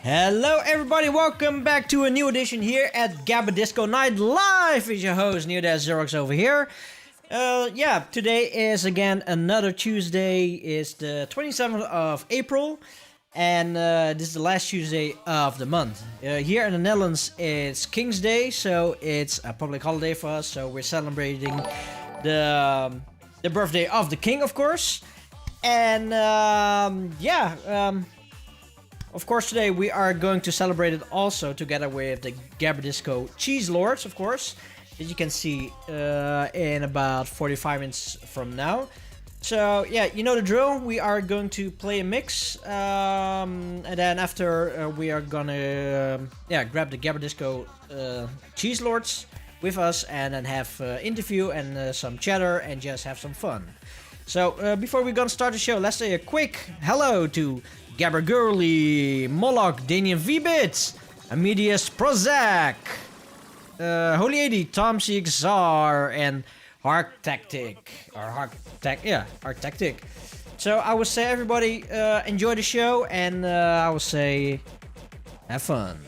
Hello everybody, welcome back to a new edition here at Gabberdisco Night Live. Is your host Neodas Xerox over here. Today is again another Tuesday. It's the 27th of April, and this is the last Tuesday of the month. Here in the Netherlands, it's King's Day, so it's a public holiday for us. So we're celebrating the birthday of the king, of course, and of course, today we are going to celebrate it also together with the Gabberdisco Cheese Lords, of course, that you can see in about 45 minutes from now. So, yeah, you know the drill. We are going to play a mix, and then after we are gonna grab the Gabberdisco Cheese Lords with us and then have interview and some chatter and just have some fun. So, before we're gonna start the show, let's say a quick hello to Gabber Girly, Moloch, Daniel V-Bits, Amedius Prozac, Holy 80, Tom CXR, and Hark Tactic. So I would say everybody enjoy the show, and I would say have fun.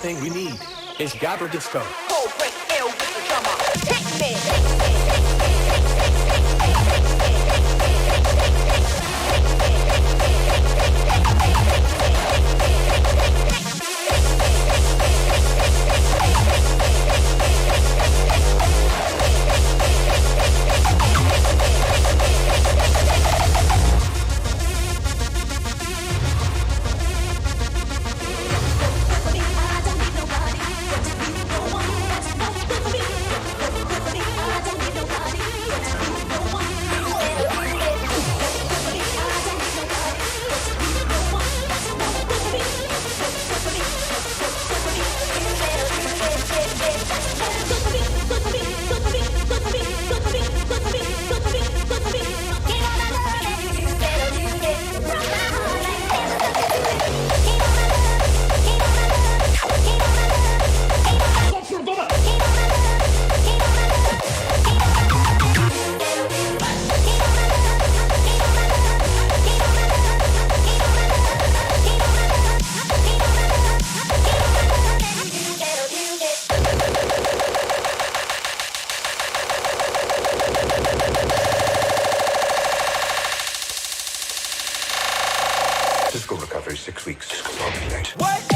thing we need is Gabberdisco. Oh, break ill with the drummer. Take Disco recovery 6 weeks. Disco night. what?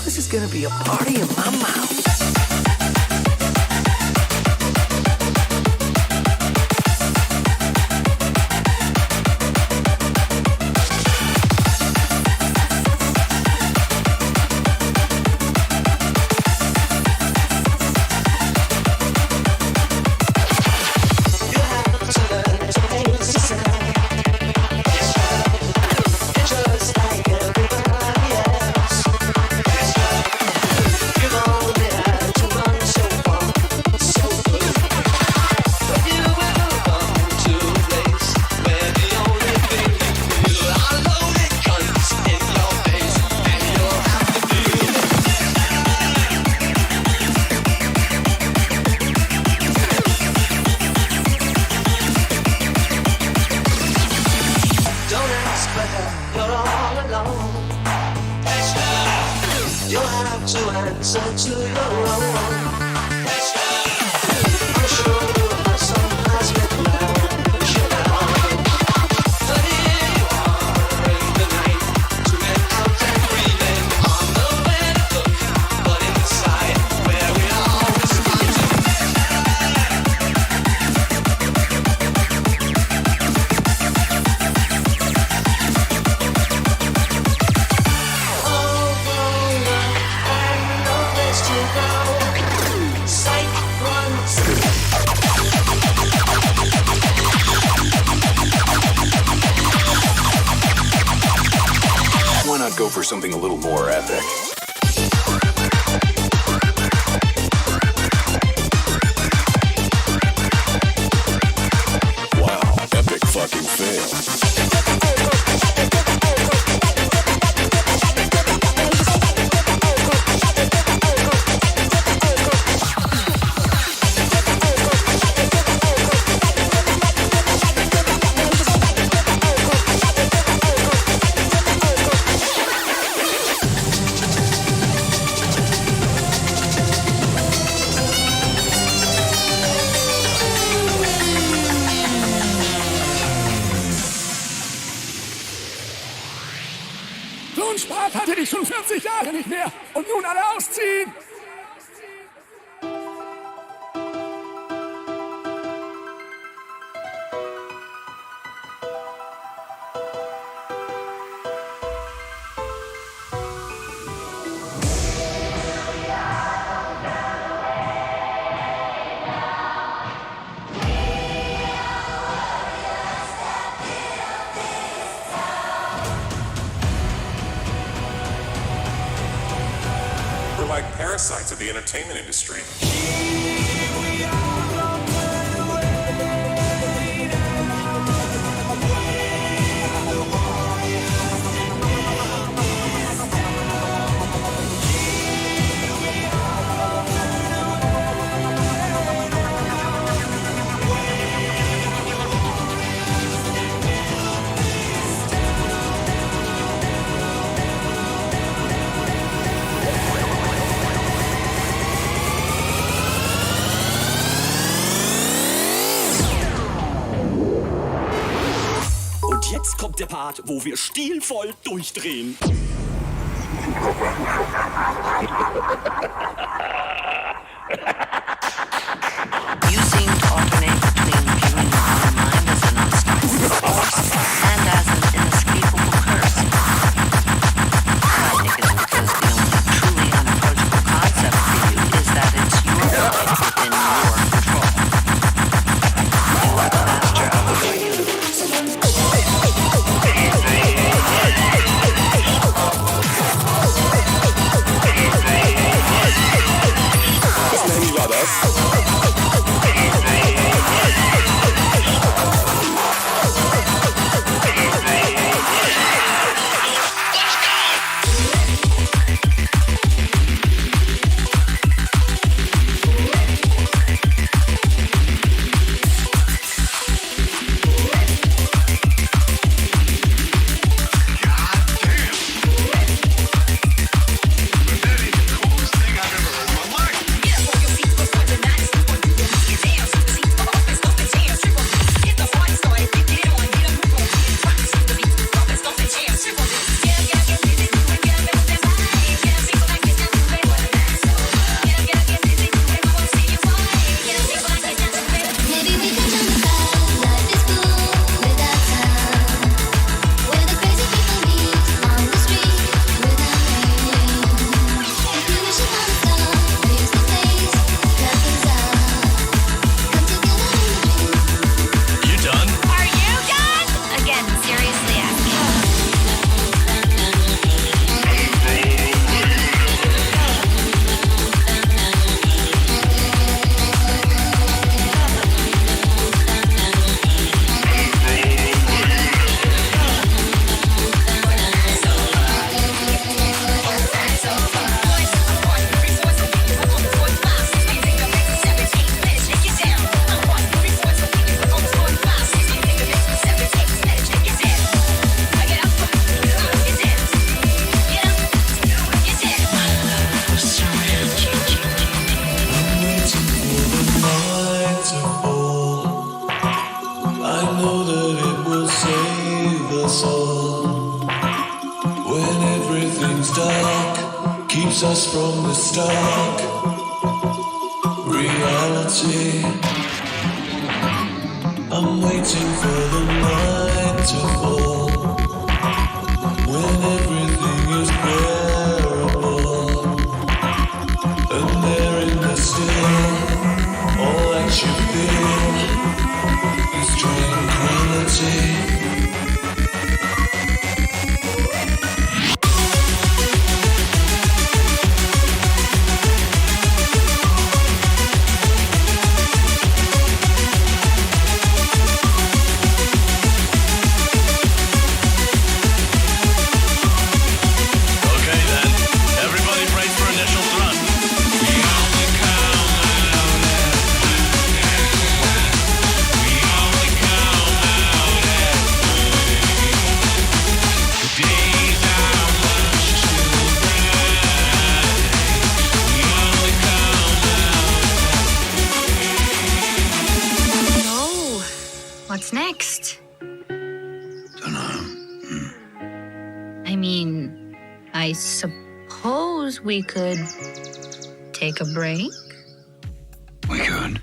This is gonna be a party in my mouth. you're all alone. You'll have to answer to your own. I'm sure my son has been loud, sugar. But here you are in the night, swimming out and breathing on the way to look, but inside where we always find. All grown up and no place to go. Sight runs. Why not go for something a little more epic? Wow, epic fucking fail. So ein Spaß hatte ich schon 40 Jahre nicht mehr. Und nun alle ausziehen! We're like parasites of the entertainment industry. Und jetzt kommt der Part, wo wir stilvoll durchdrehen. You seem to alternate between viewing the human mind as an unstoppable force and as an inescapable curse. I think it's because the only truly unapproachable concept for you is that it's your life within your control. You are the master of your universe. This man, you rather everything's dark, keeps us from the stark reality. I'm waiting for the night to fall, when everything is bearable, and there in the still, all that you feel is tranquility. What's next? Dunno. I mean, I suppose we could take a break. We could.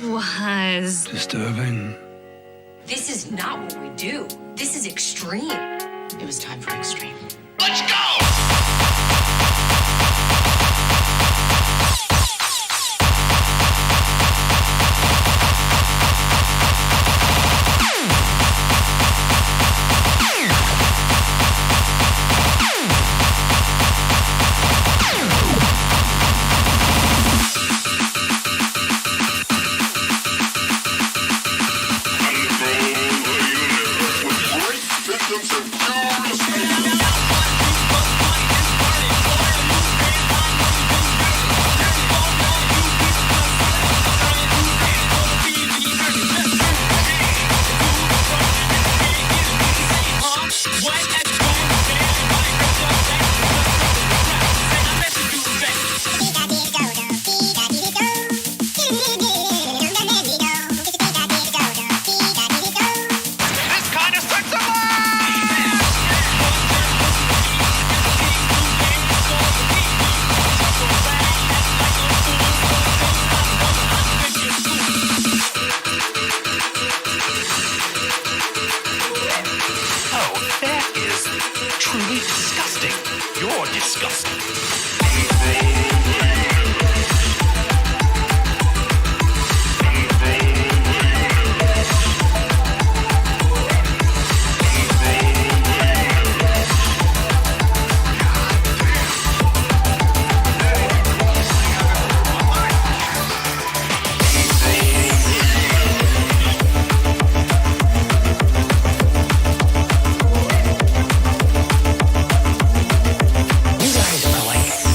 Was disturbing. This is not what we do. This is extreme. It was time for extreme. Let's go!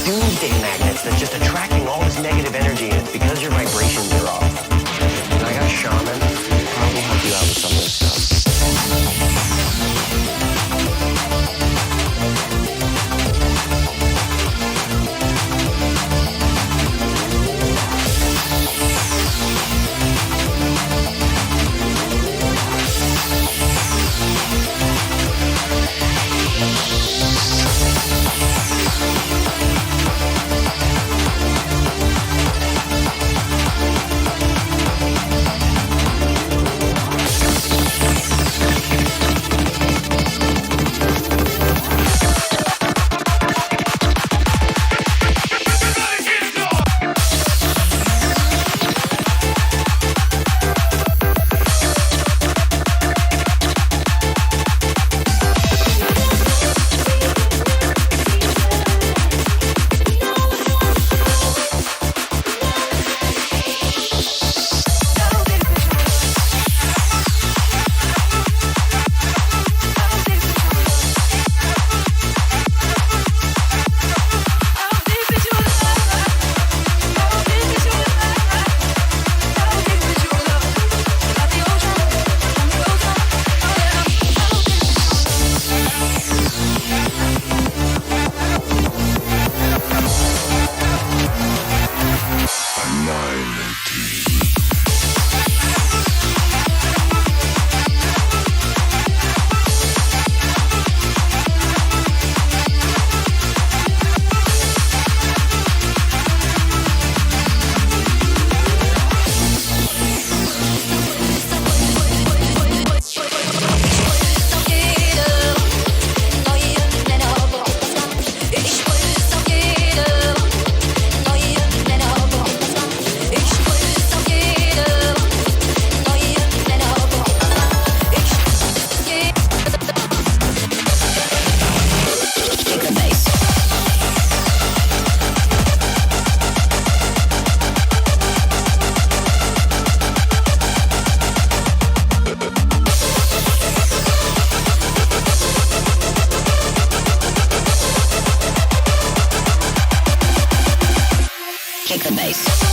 Doomsday Magnet. Take the bass.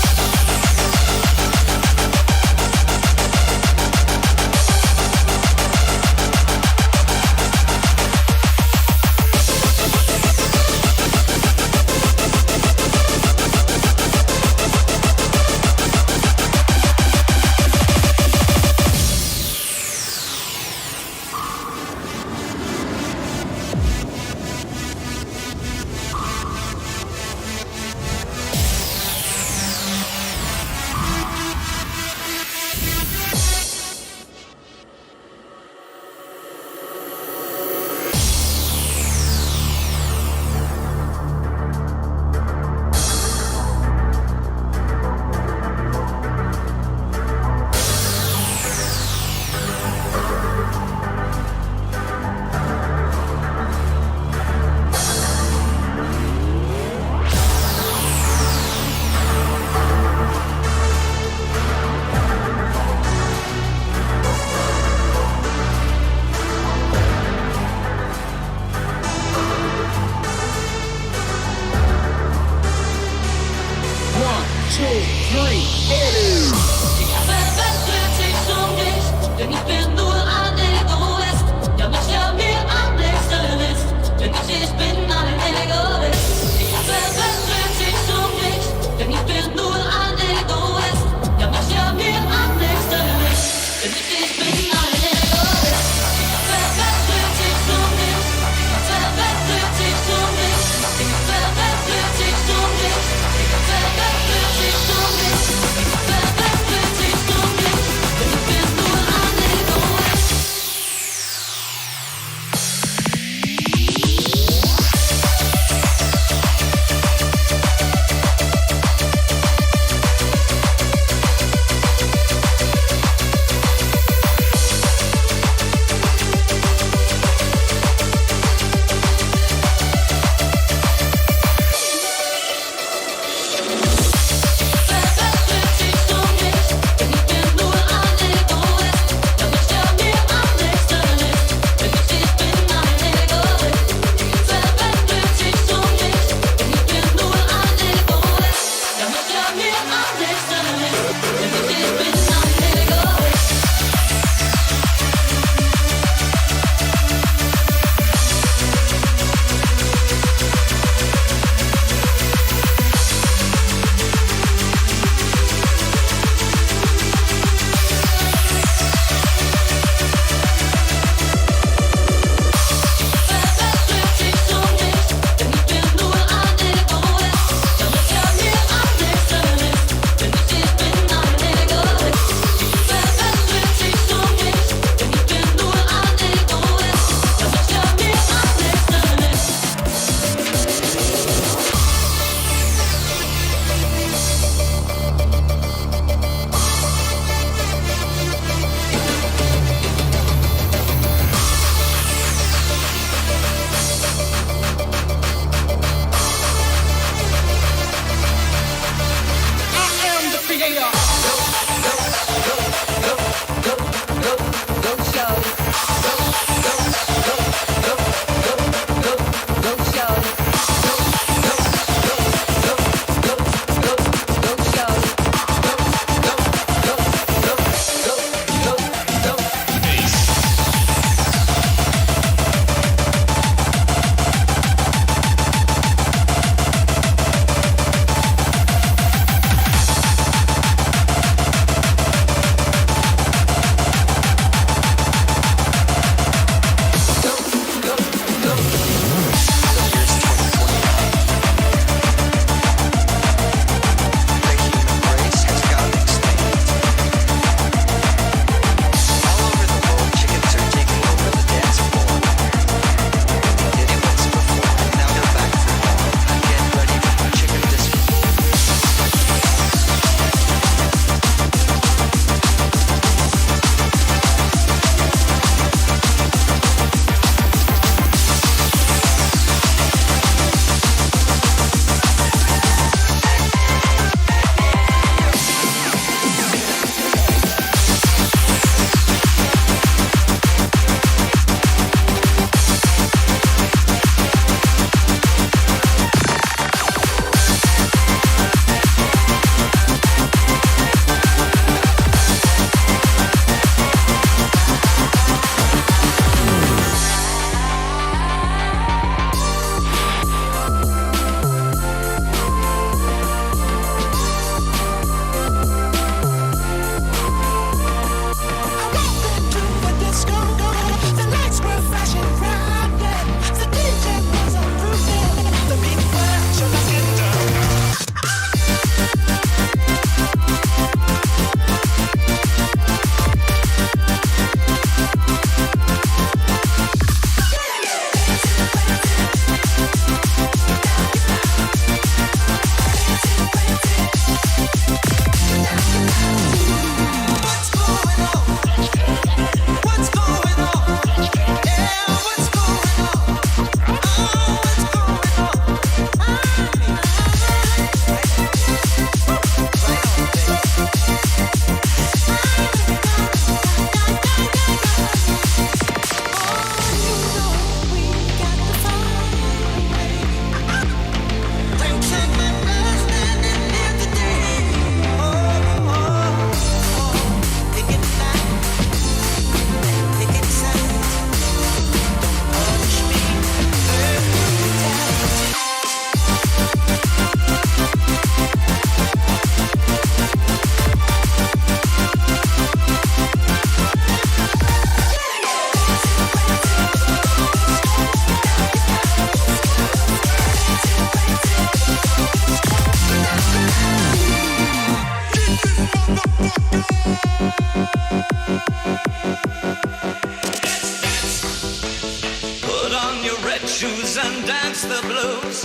red shoes and dance the blues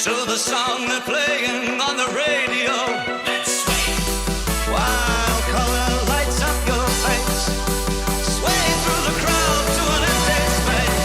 to the song they're playing on the radio. Let's swing while color lights up your face. Sway through the crowd to an empty space.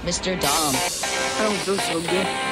Mr. Dom. I don't feel so good.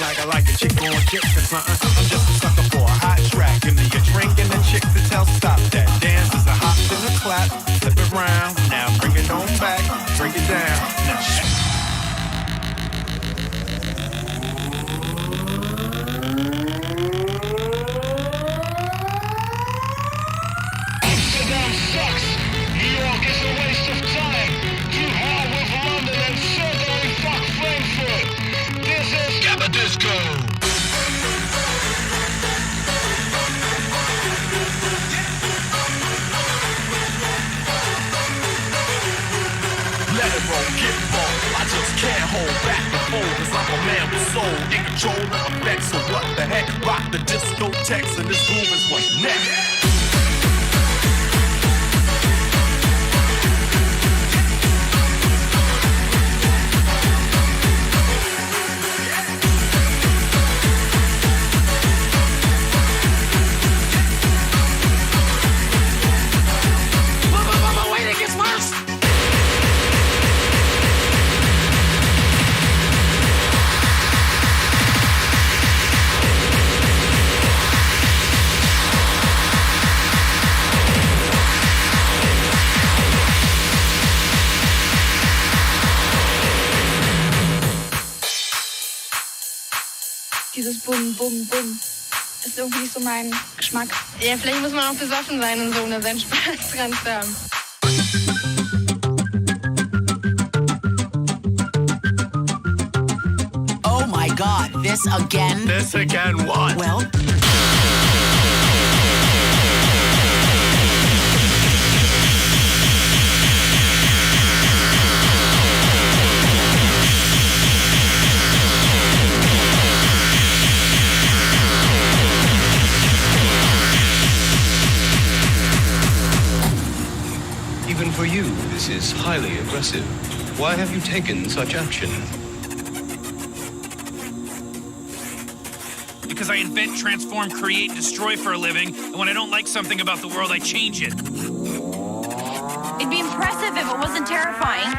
like I like a chick on chicks or something. I'm just a sucker for a hot track. Give me a drink and a chick to tell stop that. Dance is a hop and a clap. Flip it round. Now bring it on back. Break it down. Now. Gabberdisco. Let it roll, get roll. I just can't hold back the flow, cause I'm a man with soul. In control of effects, so what the heck? Rock the discotheques, and this groove is what's next. Dieses Bum, Bum, Bum ist irgendwie nicht so mein Geschmack. Ja, vielleicht muss man auch besoffen sein und so, um da seinen Spaß dran zu haben. Oh my God, this again? This again what? Well... Even for you, this is highly aggressive. Why have you taken such action? Because I invent, transform, create, and destroy for a living, and when I don't like something about the world, I change it. It'd be impressive if it wasn't terrifying.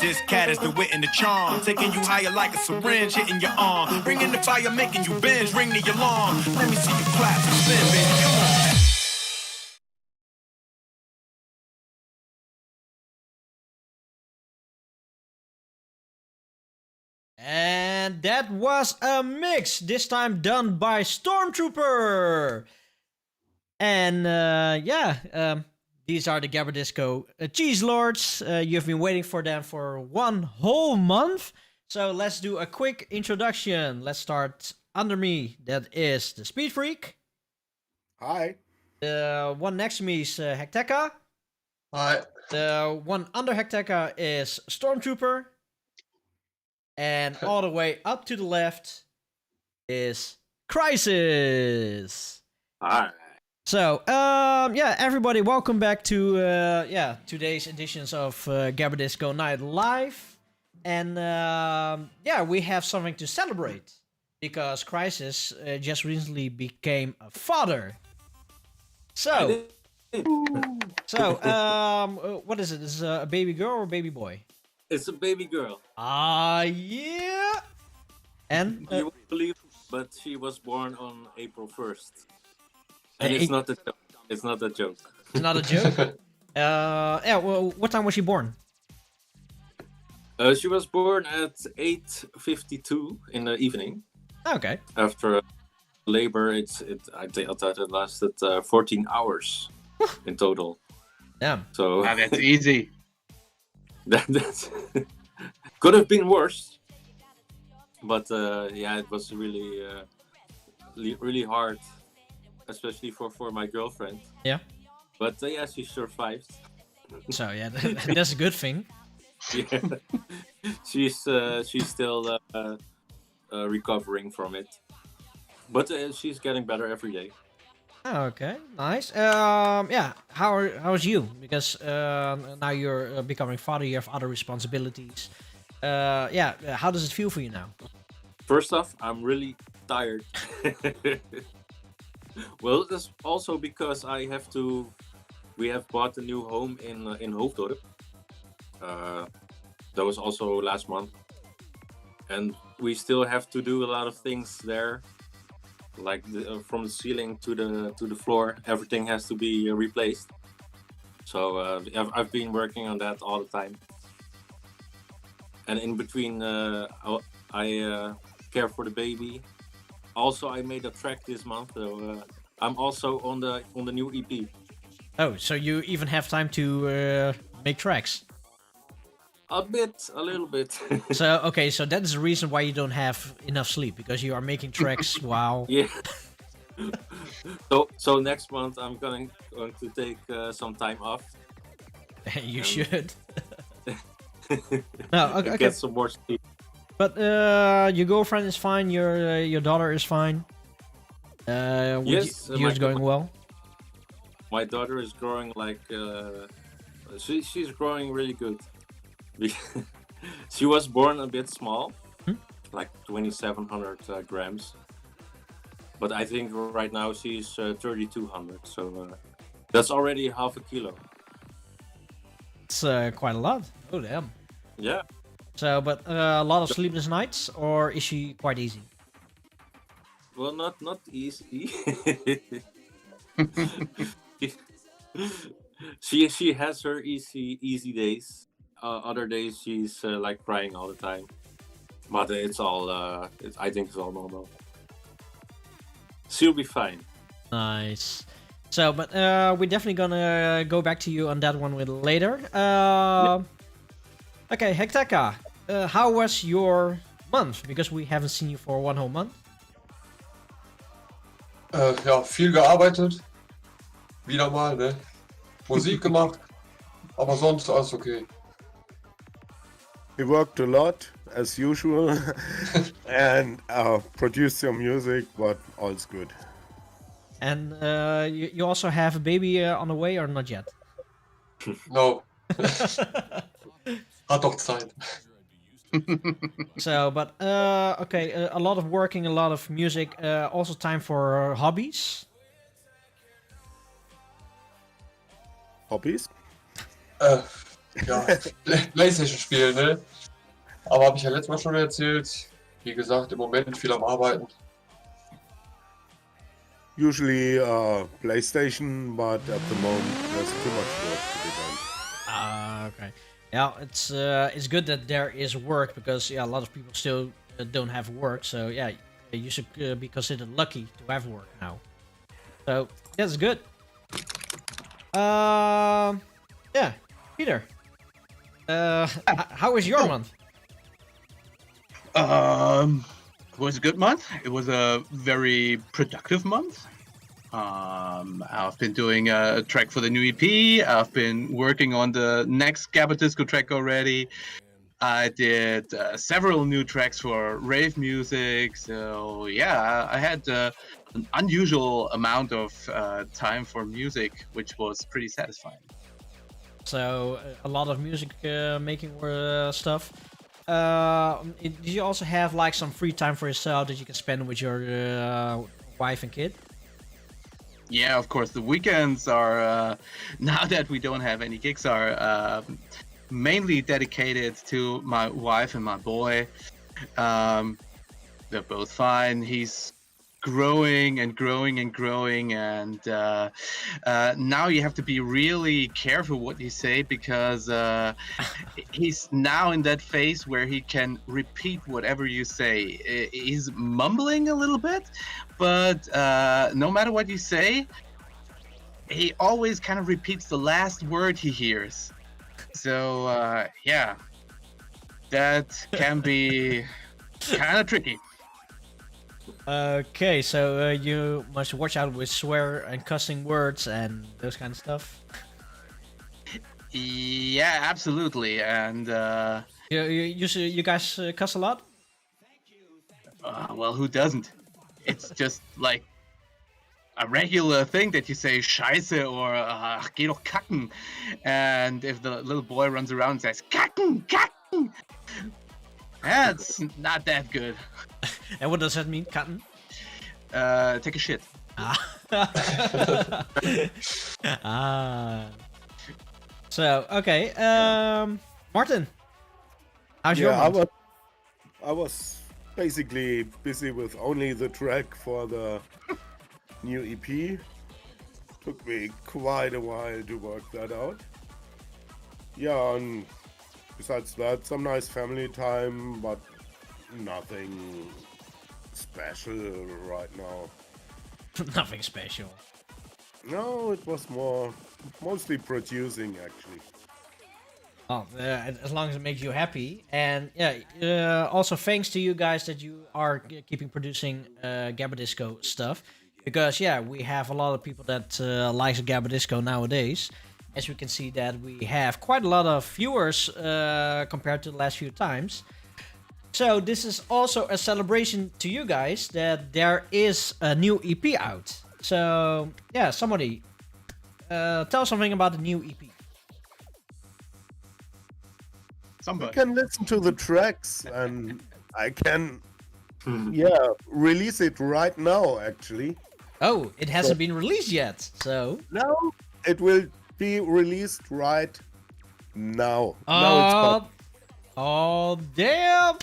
This cat is the wit and the charm, taking you higher like a syringe, hitting your arm, bringing the fire, making you binge, ring the alarm. Let me see you clap and spin, baby, come on. And that was a mix, this time done by Stormtrooper. And these are the Gabberdisco Cheese Lords. You've been waiting for them for 1 whole month. So let's do a quick introduction. Let's start under me. That is the Speed Freak. Hi. The one next to me is Hecteca. Hi. The one under Hecteca is Stormtrooper. And all the way up to the left is Crisis. Hi. So, everybody, welcome back to, today's editions of Gabberdisco Night Live. And, we have something to celebrate. Because Crisis just recently became a father. So, what is it? Is it a baby girl or a baby boy? It's a baby girl. Yeah. And? You won't believe, but she was born on April 1st. And it's not a joke. It's not a joke. It's not a joke? What time was she born? She was born at 8:52 in the evening. Okay. After labor, I thought it lasted 14 hours in total. Damn. So that's easy. That's could have been worse. But it was really, really hard. Especially for my girlfriend. Yeah. But she survived. So that's a good thing. Yeah. She's still recovering from it. But she's getting better every day. Okay, nice. Yeah, how's you? Because now you're becoming father, you have other responsibilities. Yeah, how does it feel for you now? First off, I'm really tired. Well, that's also because we have bought a new home in Hoofddorp. That was also last month, and we still have to do a lot of things there, like from the ceiling to the floor. Everything has to be replaced. So I've been working on that all the time, and in between, I care for the baby. Also, I made a track this month, so I'm also on the new EP. Oh, so you even have time to make tracks? A little bit. So okay, so that is the reason why you don't have enough sleep, because you are making tracks while. Yeah. So next month I'm going to take some time off. You should. No, okay. Get some more sleep. But your girlfriend is fine. Your daughter is fine. Yes, yours going well. My daughter is growing like she's growing really good. She was born a bit small, like 2,700 grams. But I think right now she's 3,200, so that's already half a kilo. It's quite a lot. Oh damn. Yeah. So, but a lot of sleepless nights, or is she quite easy? Well, not easy. She has her easy days. Other days she's like crying all the time. But it's all I think it's all normal. She'll be fine. Nice. So, but we're definitely gonna go back to you on that one with later. Okay, Hekteka, how was your month? Because we haven't seen you for one whole month. Ja, viel gearbeitet. Wieder mal, ne? Musik gemacht. Aber sonst alles okay. We worked a lot, as usual, and produced some music, but all's good. And you also have a baby on the way, or not yet? No. Hat doch Zeit. So, but okay, a lot of working, a lot of music, also time for hobbies. Hobbies? Ja, Playstation spielen, ne? Aber habe ich ja letztes Mal schon erzählt. Wie gesagt, im Moment viel am Arbeiten. Usually PlayStation, but at the moment there's too much work to be done. Okay. Yeah, it's good that there is work, because yeah, a lot of people still don't have work. So yeah, you should be considered lucky to have work now. So that's good. Yeah, Peter. How was your month? It was a good month. It was a very productive month. I've been doing a track for the new EP. I've been working on the next Gabberdisco track already. I did several new tracks for rave music. So yeah, I had an unusual amount of time for music, which was pretty satisfying. So a lot of music making stuff. Did you also have like some free time for yourself that you can spend with your wife and kid? Yeah, of course. The weekends are, now that we don't have any gigs, are mainly dedicated to my wife and my boy. They're both fine. He's growing and growing and growing, and now you have to be really careful what you say, because he's now in that phase where he can repeat whatever you say. He's mumbling a little bit, but no matter what you say, he always kind of repeats the last word he hears. So yeah, that can be kind of tricky. Okay, so you must watch out with swear and cussing words and those kind of stuff. Yeah, absolutely. And you guys cuss a lot? Well, who doesn't? It's just like a regular thing that you say Scheiße or geh doch kacken. And if the little boy runs around and says kacken, kacken, that's not that good. And what does that mean, katten? Take a shit. So, okay. Martin, how's your month? I was basically busy with only the track for the new EP. Took me quite a while to work that out. Yeah, and besides that, some nice family time, but nothing special right now. Nothing special. No, it was mostly producing actually. Oh, as long as it makes you happy. And yeah, also thanks to you guys that you are keeping producing Gabberdisco stuff. Because yeah, we have a lot of people that likes Gabberdisco nowadays. As we can see that we have quite a lot of viewers compared to the last few times. So this is also a celebration to you guys that there is a new EP out. So yeah, somebody tell something about the new EP. Somebody. You can listen to the tracks and I can release it right now actually. Oh, it hasn't been released yet, so... No, it will be released right now. Oh, damn!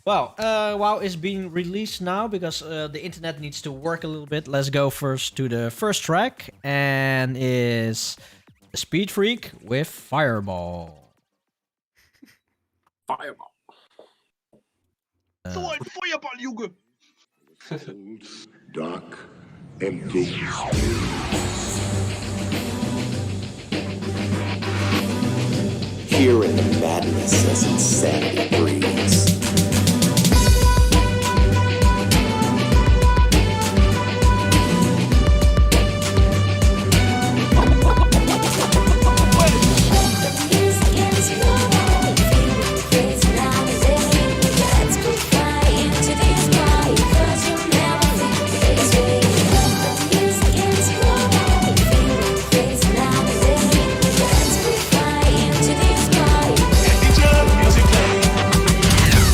Well, while it's being released now, because the internet needs to work a little bit, let's go first to the first track, and is Speed Freak with Fireball. Fireball. So ein Feuerball, Junge! Dark, empty. Here in the madness as insanity breathes.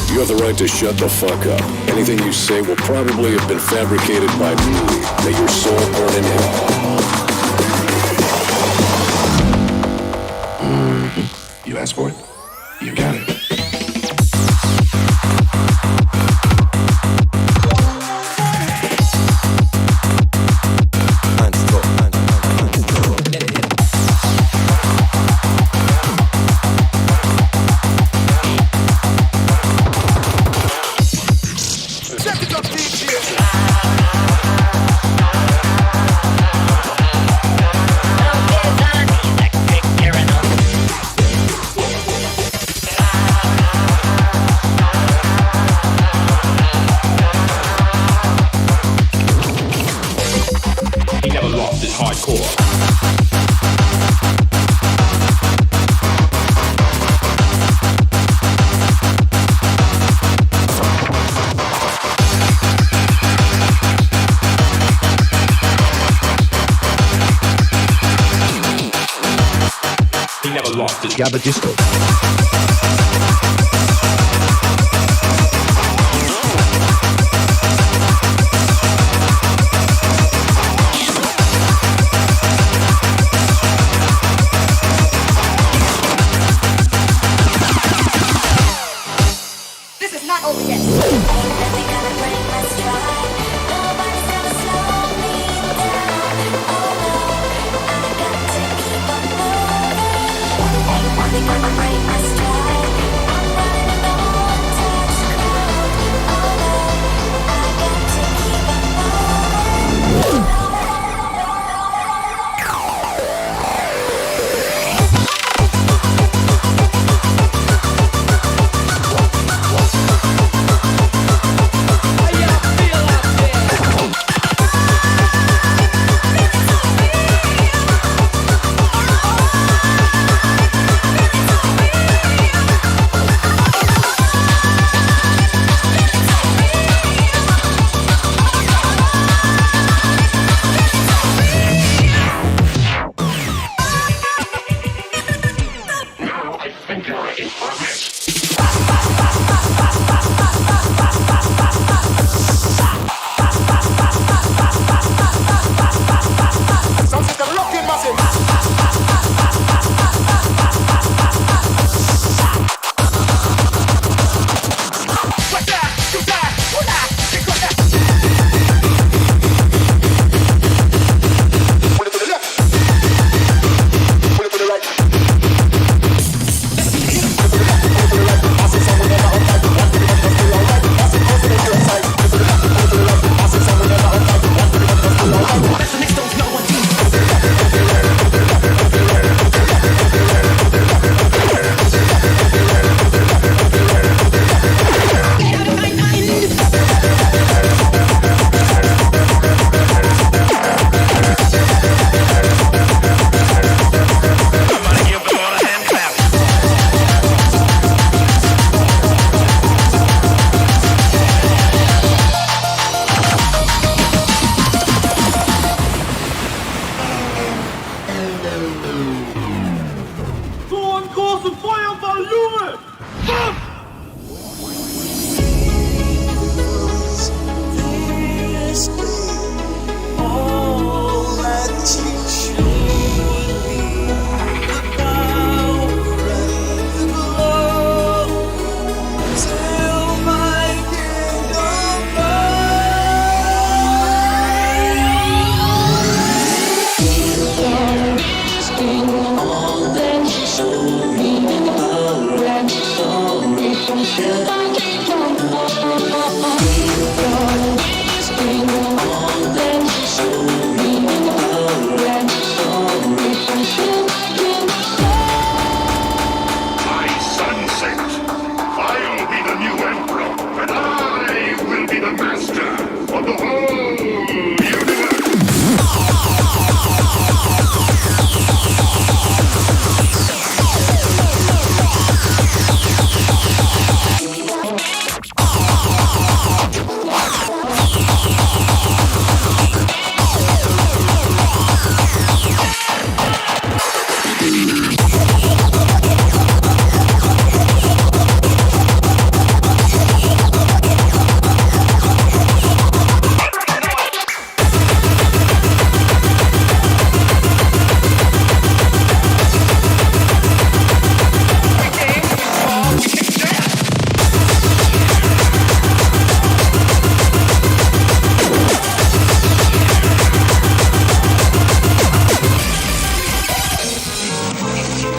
You have the right to shut the fuck up. Anything you say will probably have been fabricated by me. May your soul burn in hell. You asked for it? You got it. Gabberdisco. This is not over yet. Gonna break my stride.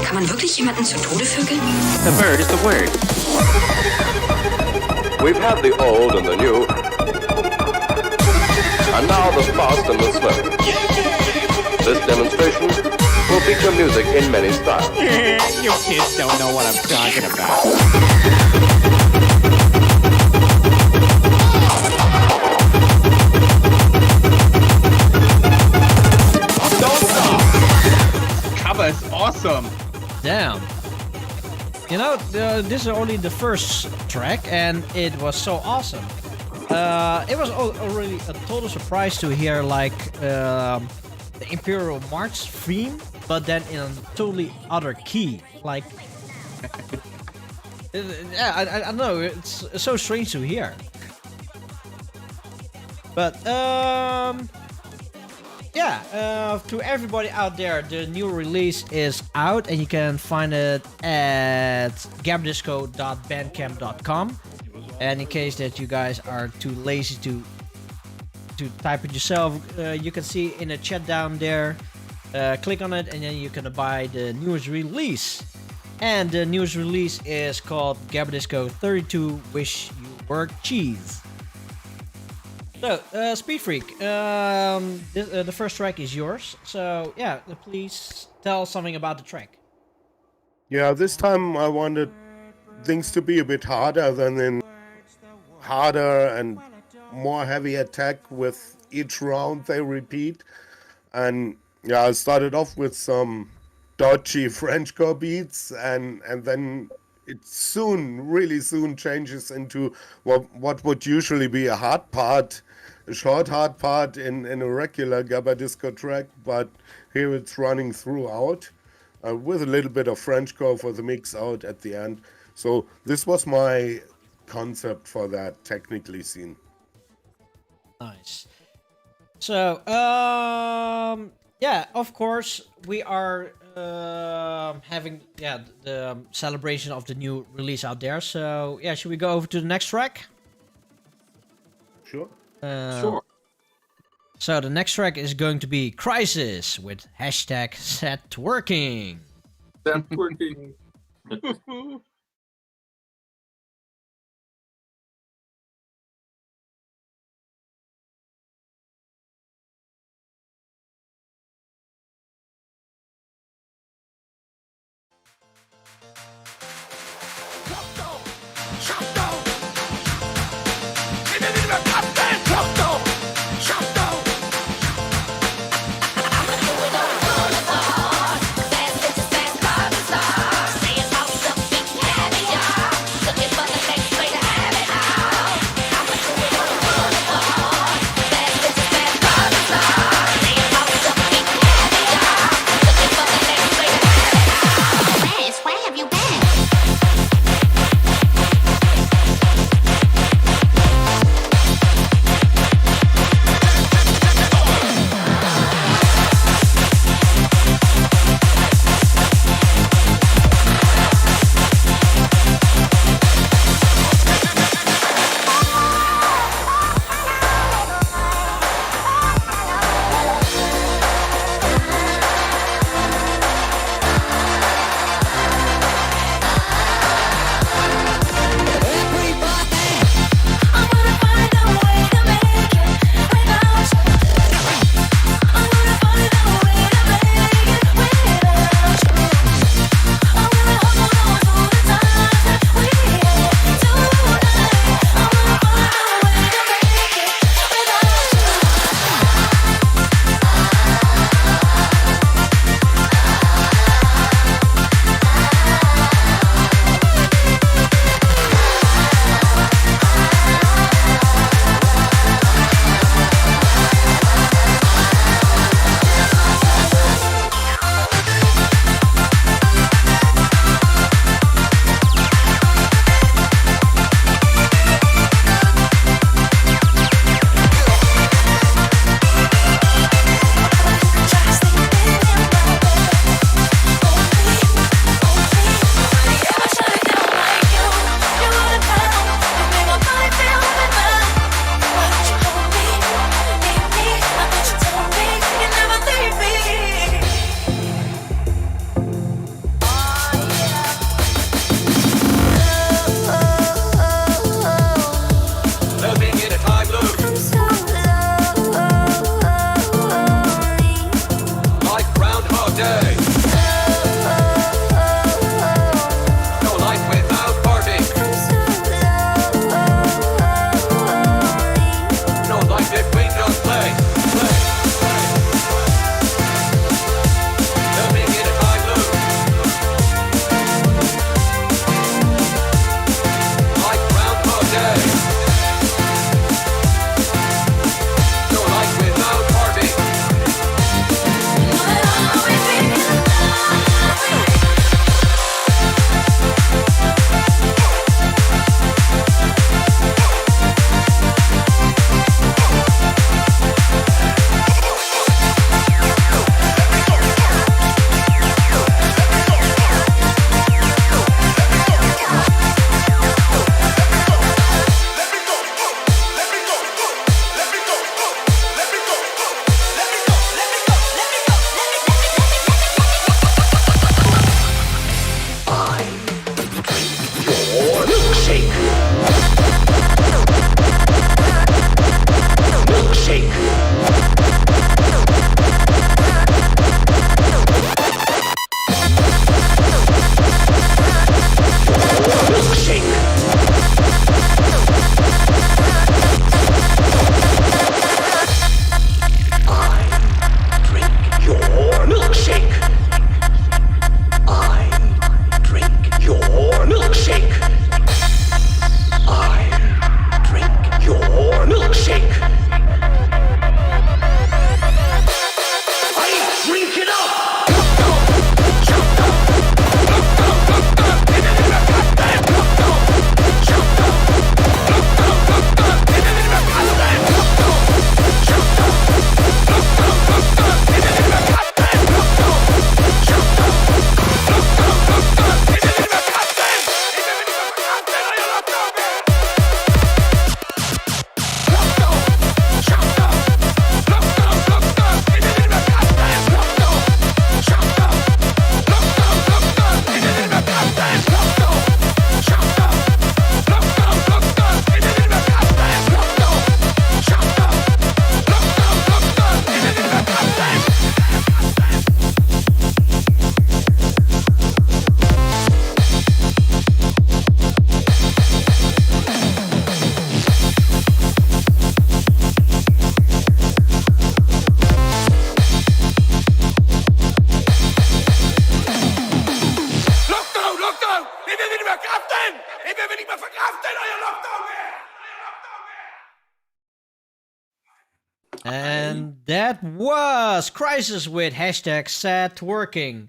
Kann man wirklich jemanden zu Tode vögeln? The bird is the word. We've had the old and the new. And now the fast and the slow. This demonstration will feature music in many styles. You kids don't know what I'm talking about. Cover is awesome. Damn. You know, this is only the first track, and it was so awesome. It was already a total surprise to hear like the Imperial March theme, but then in a totally other key. Like, yeah, I don't know. It's so strange to hear. But yeah, to everybody out there, the new release is out, and you can find it at gabberdisco.bandcamp.com. And in case that you guys are too lazy to type it yourself, you can see in the chat down there. Click on it, and then you can buy the newest release. And the newest release is called Gabberdisco 32 Wish You Were Cheese. So, Speed Freak, the first track is yours. So, yeah, please tell something about the track. Yeah, this time I wanted things to be a bit harder than in harder and more heavy attack with each round they repeat. And yeah, I started off with some dodgy Frenchcore beats, and then it really soon changes into what would usually be a hard part, a short hard part in a regular Gabberdisco track, but here it's running throughout with a little bit of Frenchcore for the mix out at the end. So this was my concept for that technically scene. Nice. So, yeah, of course, we are having the celebration of the new release out there. So, yeah, should we go over to the next track? Sure. Sure. So, the next track is going to be Crisis with hashtag set working. Set working. Fast bitches, fast pop stars. Saying about the big And that was Crisis with hashtag sad twerking.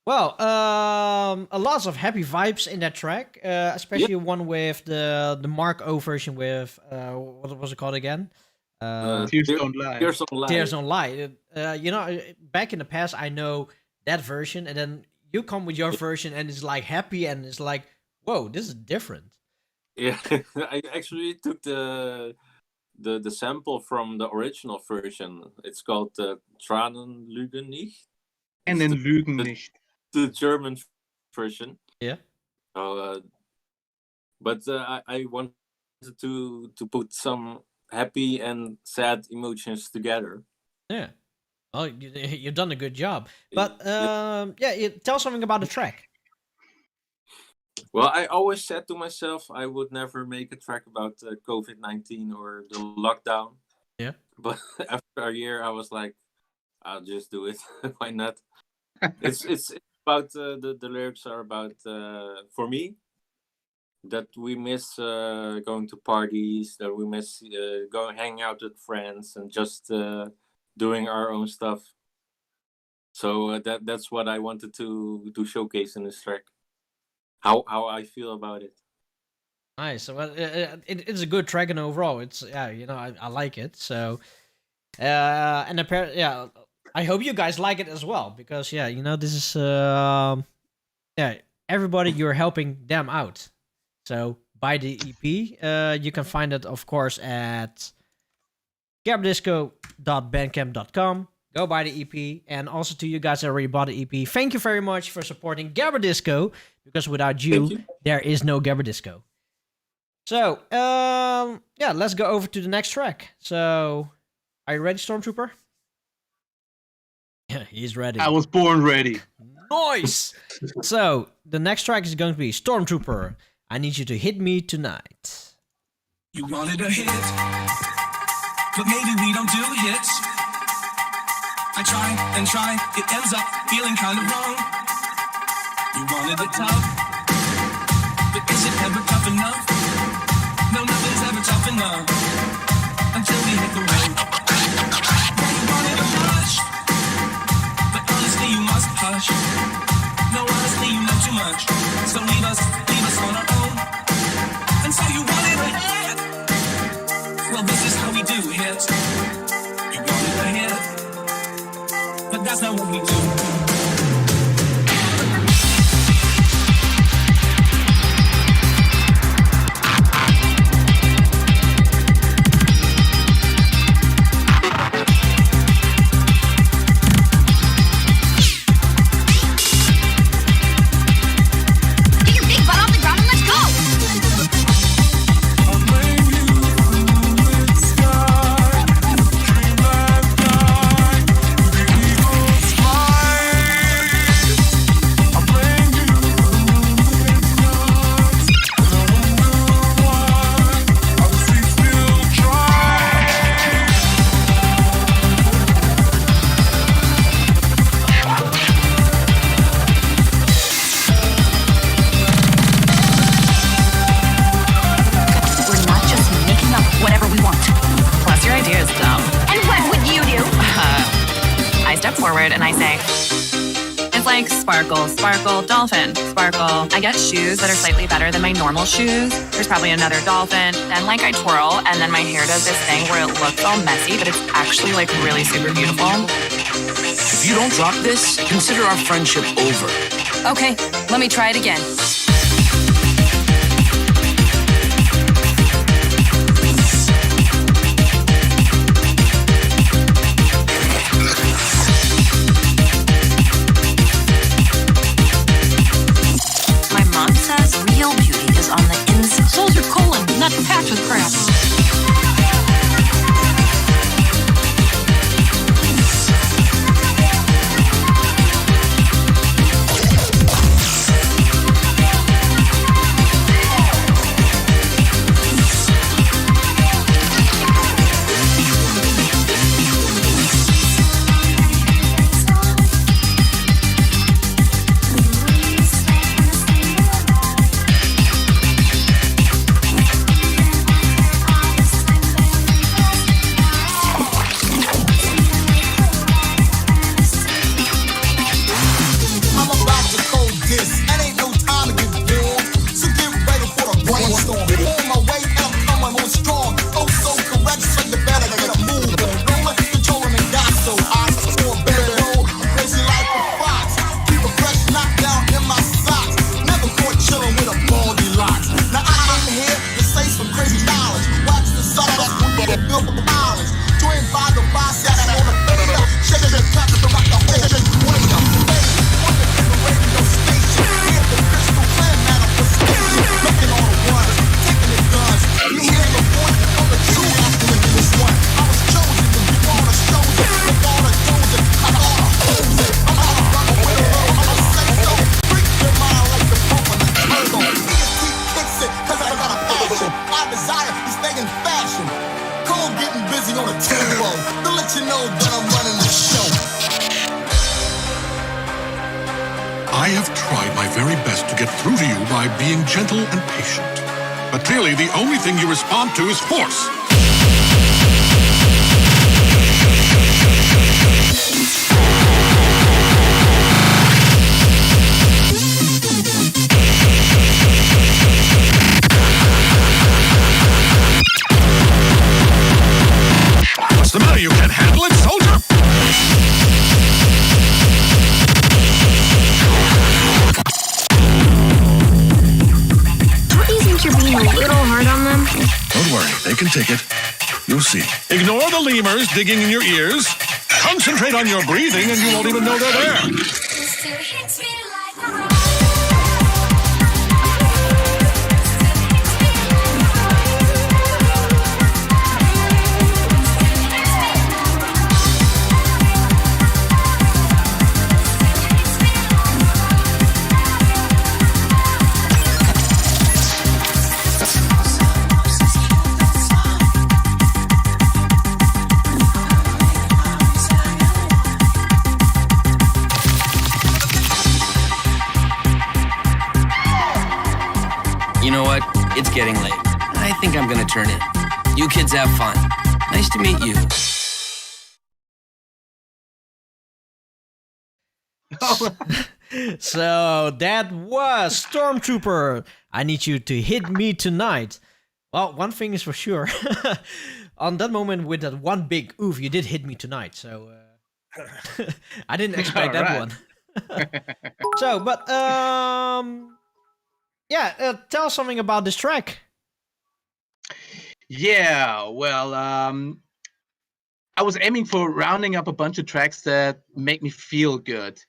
Well, a lot of happy vibes in that track, especially one with the Mark O version with what was it called again? Tears Don't Lie. Tears Don't Lie. Tears Don't Lie. Back in the past, I know that version, and then you come with your version, and it's like happy, and it's like, whoa, this is different. Yeah, I actually took the sample from the original version. It's called Tranen lügen nicht. And then Lügen nicht. The German version. Yeah. But I wanted to put some happy and sad emotions together. Yeah. Well, you've done a good job. But tell something about the track. Well, I always said to myself I would never make a track about COVID-19 or the lockdown. Yeah. But after a year, I was like, I'll just do it. Why not? It's about the lyrics are about for me that we miss going to parties, that we miss going hanging out with friends and just doing our own stuff. So that's what I wanted to showcase in this track. How I feel about it. Nice. Well, it's a good track, and overall, it's I like it. So, and apparently, I hope you guys like it as well, because this is everybody, you're helping them out. So buy the EP. You can find it, of course, at gabberdisco.bandcamp.com. Go buy the EP, and also to you guys that already bought the EP, thank you very much for supporting Gabberdisco, because without you, there is no Gabberdisco. So, let's go over to the next track. So, are you ready, Stormtrooper? Yeah, he's ready. I was born ready. Nice! So, the next track is going to be Stormtrooper. I need you to hit me tonight. You wanted a hit, but maybe we don't do hits. I try and try, it ends up feeling kind of wrong. You wanted it tough, but is it ever tough enough? No, nothing's ever tough enough until we hit the road. You wanted a rush, but honestly you must hush. No, honestly you know too much, so leave us on our own. And so you wanted a hit. Well, this is how we do hits. You wanted a hit, but that's not what we do. Get your big butt off the ground and let's go! We're not just making up whatever we want. Plus, your idea is dumb. And what would you do? I step forward and I say, it's like sparkle, sparkle, dolphin, sparkle. I get shoes that are slightly better than my normal shoes. There's probably another dolphin. Then like I twirl, and then my hair does this thing where it looks all messy, but it's actually like really super beautiful. If you don't drop this, consider our friendship over. Okay, let me try it again. My mom says real beauty is on the inside. So's your colon, not packed with crap. world, but I'm running the show. I have tried my very best to get through to you by being gentle and patient. But clearly the only thing you respond to is force. What's the matter? You can't handle it, soldier? Don't you think you're being a little hard on them? Don't worry, they can take it. You'll see. Ignore the lemurs digging in your ears. Concentrate on your breathing and you won't even know they're there. You know what? It's getting late. I think I'm gonna turn in. You kids have fun. Nice to meet you. So that was Stormtrooper. I need you to hit me tonight. Well, one thing is for sure. On that moment with that one big oof, you did hit me tonight. So I didn't expect that one. So, but yeah, tell us something about this track. Yeah, well, I was aiming for rounding up a bunch of tracks that make me feel good.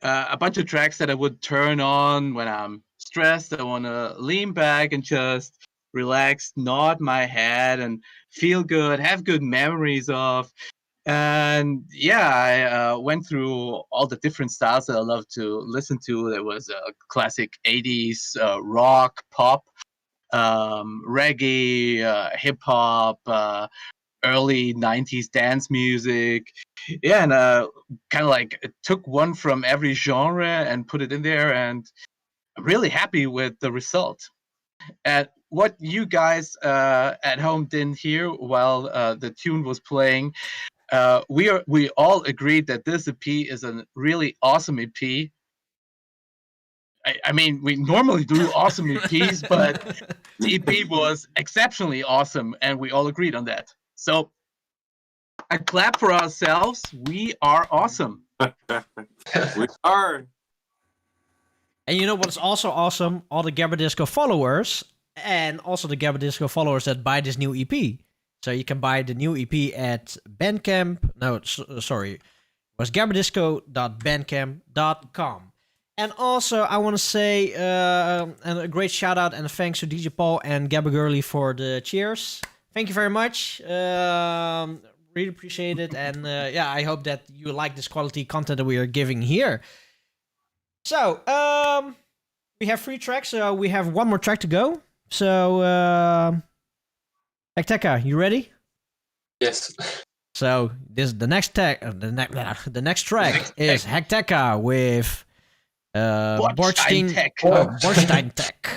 A bunch of tracks that I would turn on when I'm stressed. I want to lean back and just relax, nod my head, and feel good, have good memories of. And yeah, I went through all the different styles that I love to listen to. There was classic 80s rock, pop, reggae, hip hop, early 90s dance music. Yeah, and kind of like took one from every genre and put it in there, and I'm really happy with the result. And what you guys at home didn't hear while the tune was playing, we all agreed that this EP is a really awesome EP. I mean, we normally do awesome EPs, but the EP was exceptionally awesome, and we all agreed on that. So, a clap for ourselves. We are awesome. We are. And you know what's also awesome? All the Gabberdisco followers, and also the Gabberdisco followers that buy this new EP. So you can buy the new EP at Bandcamp. No, sorry. It was gabberdisco.bandcamp.com. And also, I want to say and a great shout out and thanks to DJ Paul and Gabba Girly for the cheers. Thank you very much. Really appreciate it. And yeah, I hope that you like this quality content that we are giving here. So, we have 3 tracks. So we have one more track to go. So, Hecteca, you ready? Yes. So the next track is Hecteca with Bordstein Tech.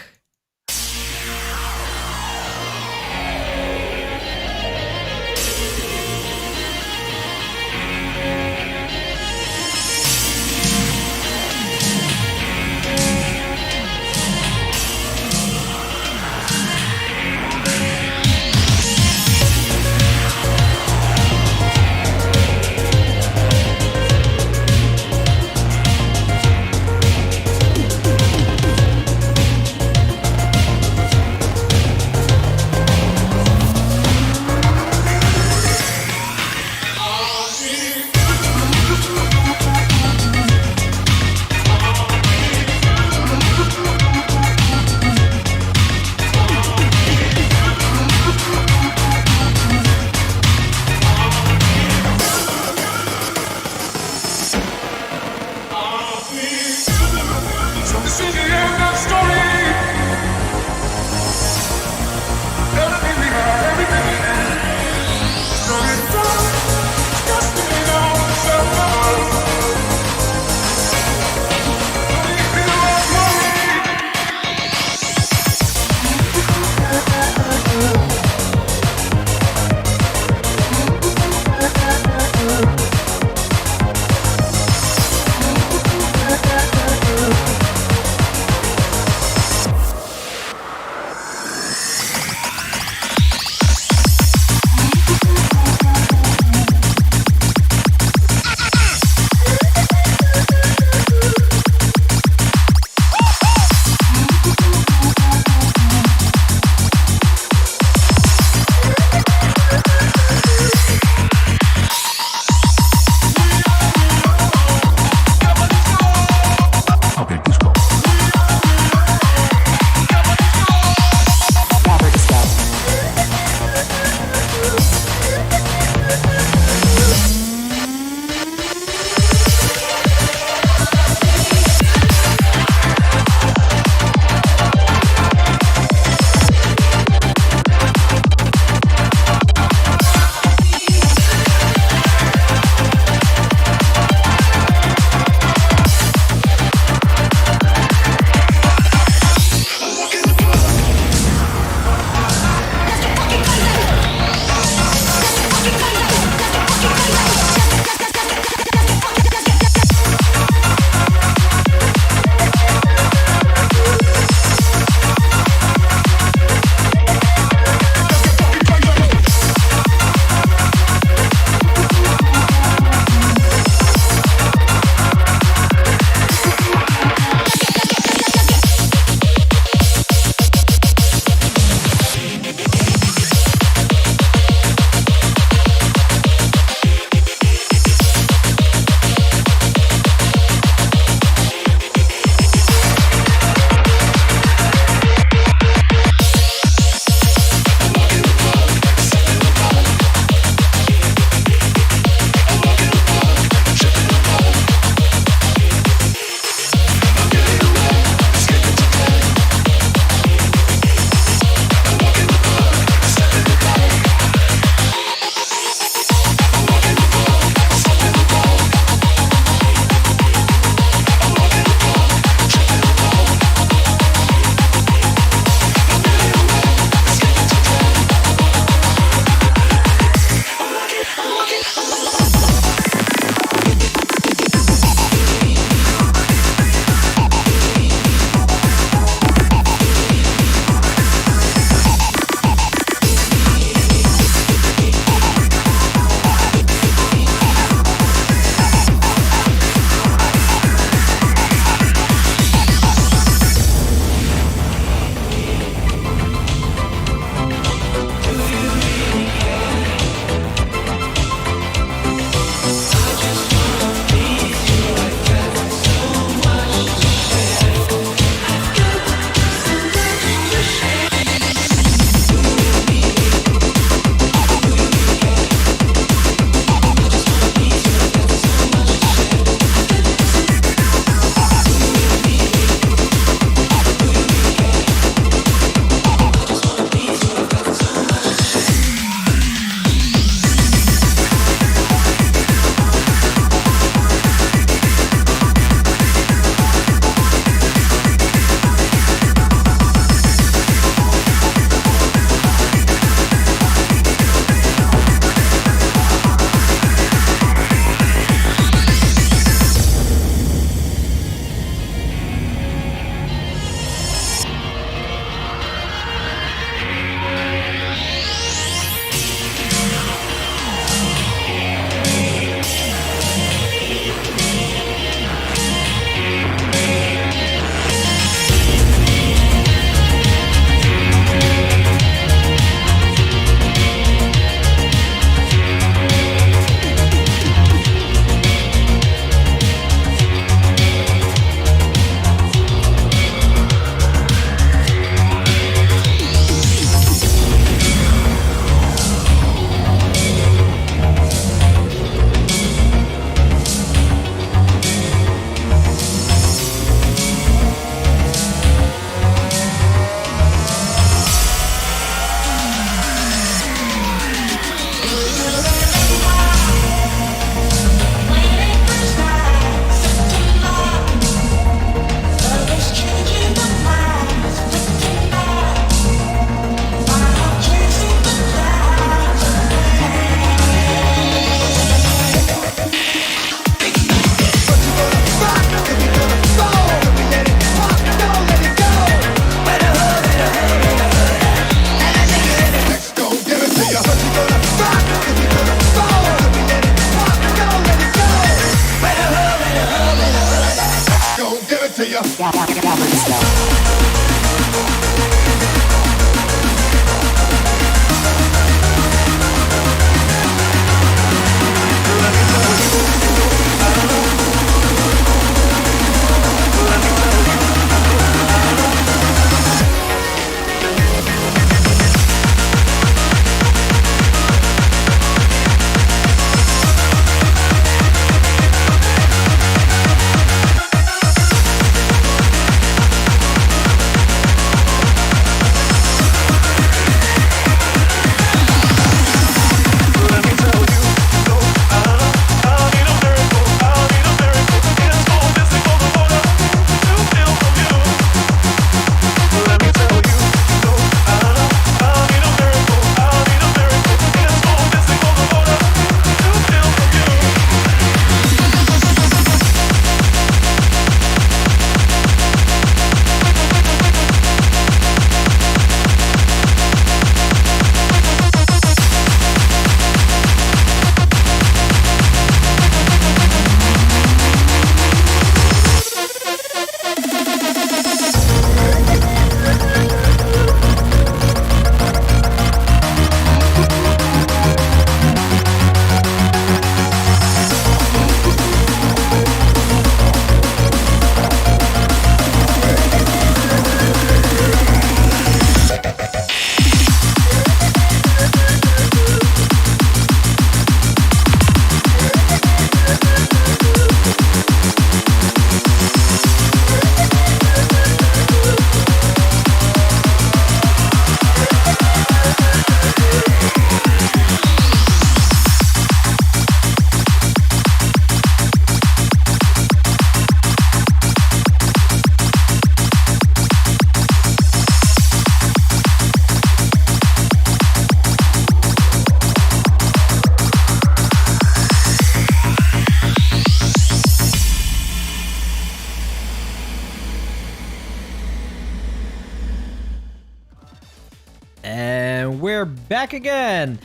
back again.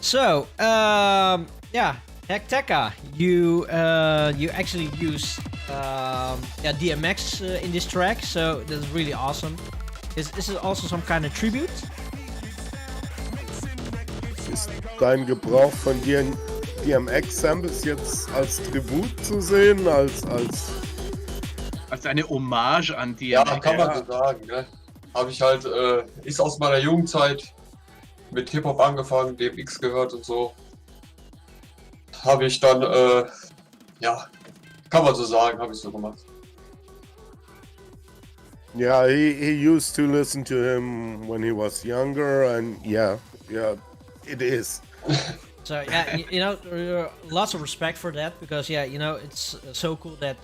So, yeah, Hecteca, you actually use DMX in this track, so that's really awesome. Is it also some kind of tribute? Ist dein Gebrauch von DMX-Samples jetzt als Tribut zu sehen, als eine Hommage an die. Ja, kann man so sagen. Ne? Habe ich halt, ist aus meiner Jugendzeit mit Hip-Hop angefangen, DMX gehört und so. Habe ich dann, ja, kann man so sagen, habe ich so gemacht. Yeah, he used to listen to him when he was younger, and yeah, it is. So yeah, you know, lots of respect for that, because yeah, you know, it's so cool that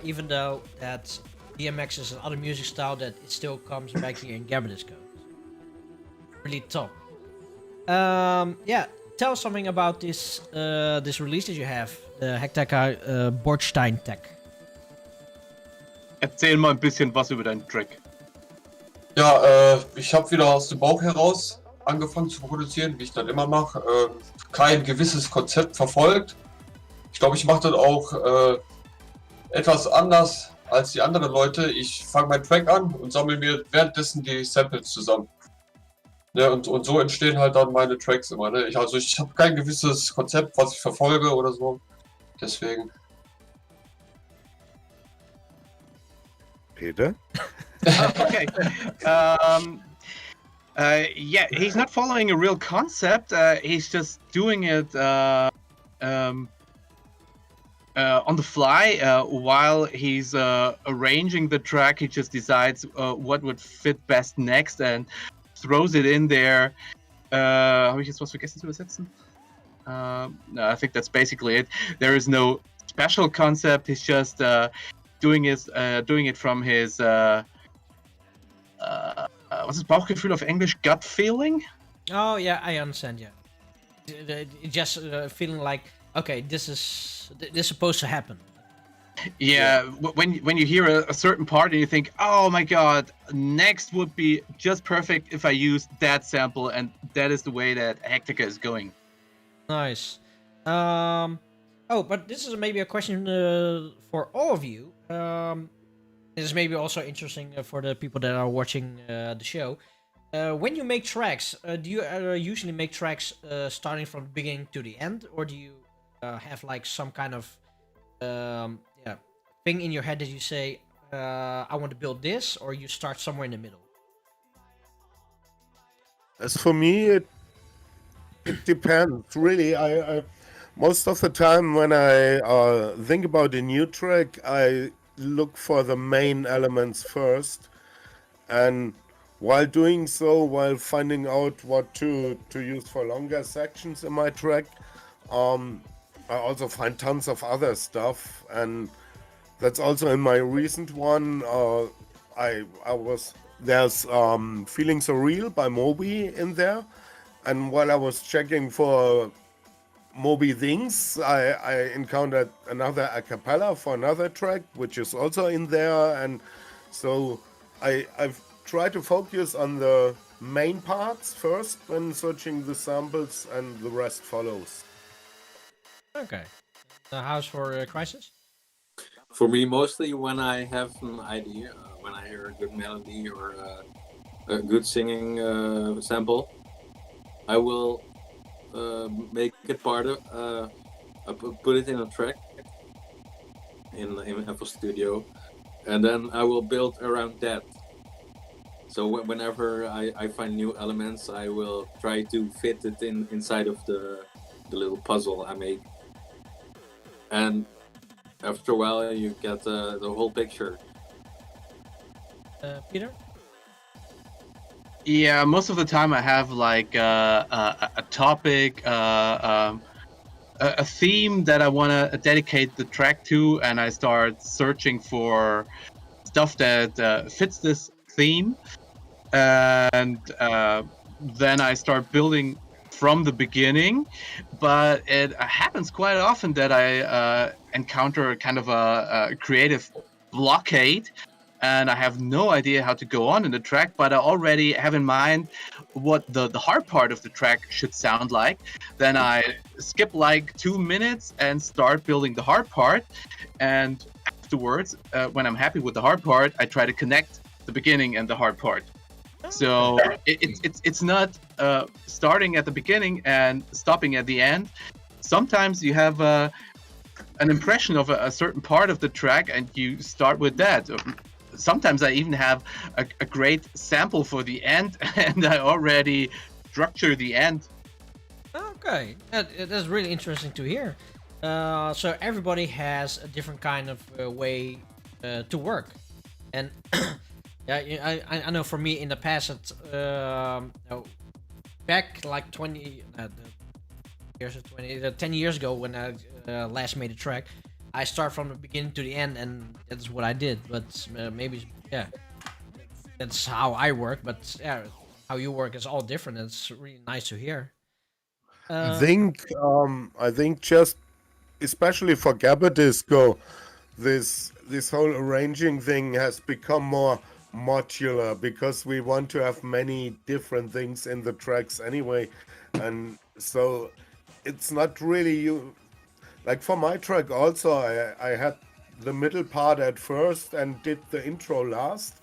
even though that DMX is another music style, that it still comes back here in Gabberdisco. Really top. Yeah, tell us something about this this release that you have, the Hecteca Bordstein Tech. Erzähl mal ein bisschen was über deinen Track. Ja, ich habe wieder aus dem Bauch heraus angefangen zu produzieren, wie ich dann immer mache. Kein gewisses Konzept verfolgt. Ich glaube, ich mache das auch etwas anders als die anderen Leute. Ich fange meinen Track an und sammle mir währenddessen die Samples zusammen. Ne, und so entstehen halt dann meine Tracks immer. Ne? Ich habe kein gewisses Konzept, was ich verfolge oder so. Deswegen. Peter? Okay. Yeah, he's not following a real concept. He's just doing it on the fly while he's arranging the track. He just decides what would fit best next and throws it in there. Habe ich jetzt was vergessen zu übersetzen? No, I think that's basically it. There is no special concept. He's just doing it from his what's his Bauchgefühl auf English? Gut feeling? Oh yeah, I understand. Yeah, just feeling like, okay, this is supposed to happen. Yeah, when you hear a certain part and you think, oh my god, next would be just perfect if I use that sample, and that is the way that Hecteca is going. Nice. Oh, but this is maybe a question for all of you. This is maybe also interesting for the people that are watching the show. When you make tracks, do you usually make tracks starting from the beginning to the end, or do you have like some kind of thing in your head that you say, I want to build this, or you start somewhere in the middle? As for me, it depends. Really, I most of the time when I think about a new track, I look for the main elements first, and while doing so, while finding out what to use for longer sections in my track, I also find tons of other stuff, and that's also in my recent one. There's Feeling So Real by Moby in there, and while I was checking for Moby things, I encountered another a cappella for another track, which is also in there, and so I've tried to focus on the main parts first when searching the samples, and the rest follows. Okay. The house for Crisis? For me, mostly when I have an idea, when I hear a good melody or a good singing sample, I will make it part of, put it in a track in FL Studio, and then I will build around that. So whenever I find new elements, I will try to fit it inside of the little puzzle I make. And after a while, you get the whole picture. Peter? Yeah, most of the time I have like a topic, a theme that I want to dedicate the track to, and I start searching for stuff that fits this theme, and then I start building from the beginning. But it happens quite often that I encounter kind of a creative blockade, and I have no idea how to go on in the track, but I already have in mind what the hard part of the track should sound like. Then I skip like 2 minutes and start building the hard part. And afterwards, when I'm happy with the hard part, I try to connect the beginning and the hard part. So it's not starting at the beginning and stopping at the end. Sometimes you have an impression of a certain part of the track and you start with that. Sometimes I even have a great sample for the end and I already structure the end. Okay, that's really interesting to hear. So everybody has a different kind of way to work, and yeah, I know for me in the past, back like 20 years, 10 years ago when I last made a track, I start from the beginning to the end, and that's what I did. But maybe, yeah, that's how I work. But yeah, how you work is all different. It's really nice to hear. I think just especially for Gabberdisco, this whole arranging thing has become more modular because we want to have many different things in the tracks anyway, and so it's not really you. Like for my track also, I had the middle part at first and did the intro last.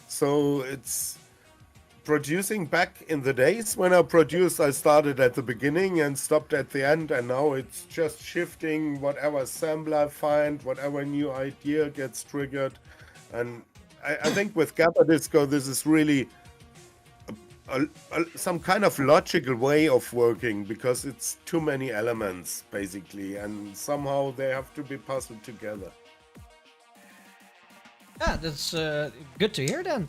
So it's producing back in the days when I produced, I started at the beginning and stopped at the end, and now it's just shifting whatever sample I find, whatever new idea gets triggered. And I think with Gabberdisco, this is really some kind of logical way of working because it's too many elements basically, and somehow they have to be puzzled together. Yeah, that's good to hear then.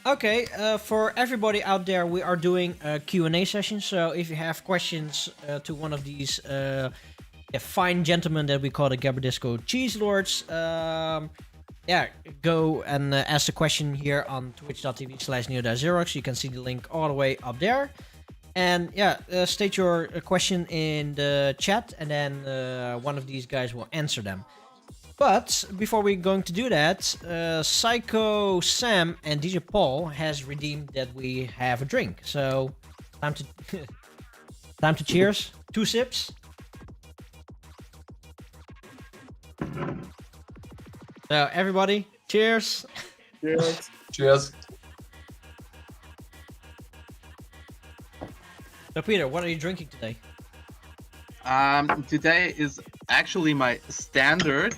Okay, for everybody out there, we are doing a Q&A session. So if you have questions to one of these fine gentlemen that we call the Gabberdisco Cheese Lords, yeah, go and ask the question here on twitch.tv/neo-xerox. You can see the link all the way up there. And yeah, state your question in the chat, and then one of these guys will answer them. But before we're going to do that, Psycho Sam and DJ Paul has redeemed that we have a drink. So time to time to cheers. 2 sips. So everybody, cheers. Cheers. Cheers. So Peter, what are you drinking today? Today is actually my standard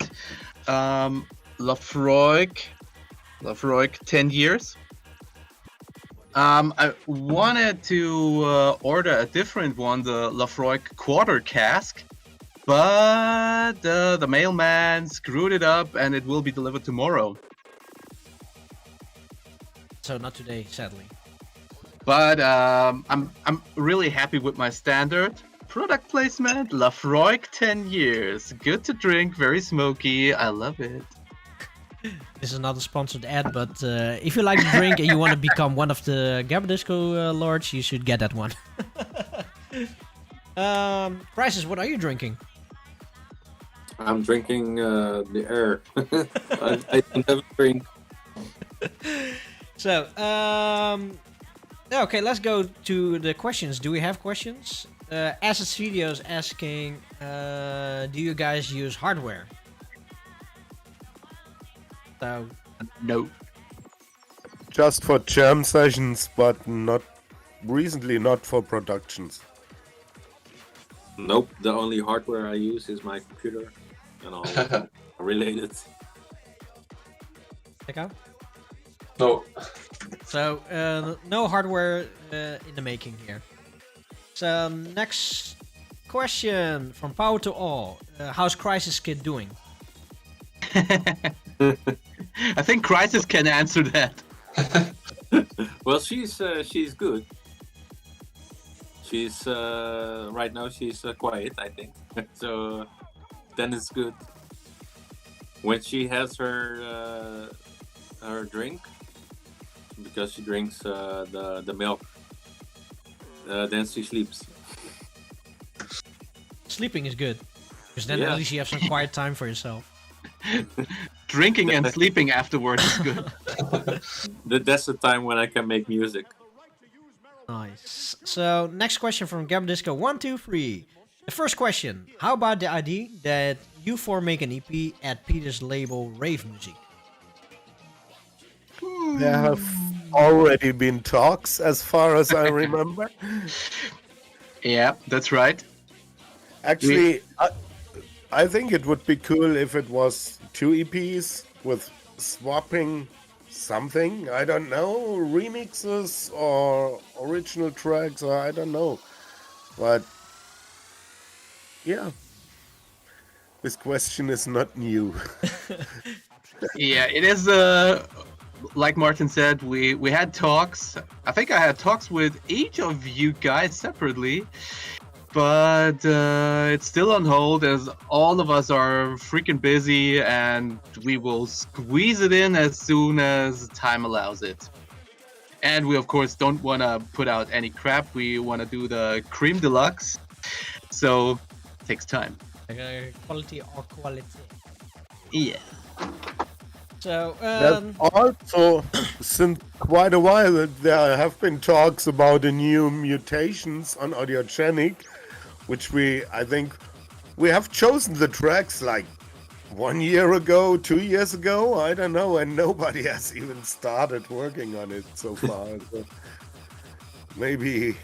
Lafroig 10 years. I wanted to order a different one, the Lafroig quarter cask, but the mailman screwed it up and it will be delivered tomorrow. So not today, sadly. But I'm really happy with my standard. Product placement, Lafroig 10 years. Good to drink, very smoky. I love it. This is not a sponsored ad, but if you like to drink and you want to become one of the Gabberdisco lords, you should get that one. Prices, what are you drinking? I'm drinking the air. I don't have a drink. So, okay, let's go to the questions. Do we have questions? Assets Videos asking, do you guys use hardware? So, no. Just for jam sessions, but not recently, not for productions. Nope, the only hardware I use is my computer and all related. Check out. No. So, no hardware in the making here. So, next question from Power to All. How's Crisis Kid doing? I think Crisis can answer that. Well, she's good. She's right now she's quiet, I think. So then it's good. When she has her drink, because she drinks the milk, then she sleeps. Sleeping is good, because then at least you have some quiet time for yourself. drinking and sleeping afterwards is good. That's the time when I can make music. Nice. So next question from Gabberdisco 123. The first question: how about the idea that you four make an EP at Peter's label Rave Music? There have already been talks, as far as I remember. Yeah, that's right. Actually, I think it would be cool if it was 2 EPs with swapping something. I don't know, remixes or original tracks, or I don't know. But yeah, this question is not new. Yeah, it is. Like Martin said, we had talks. I think I had talks with each of you guys separately, but it's still on hold as all of us are freaking busy, and we will squeeze it in as soon as time allows it. And we of course don't want to put out any crap. We want to do the cream deluxe, so it takes time. Quality or quality? Yeah. So, There's also, since quite a while, there have been talks about the new mutations on Audiogenic, which I think we have chosen the tracks like 1 year ago, 2 years ago, I don't know, and nobody has even started working on it so far. So maybe,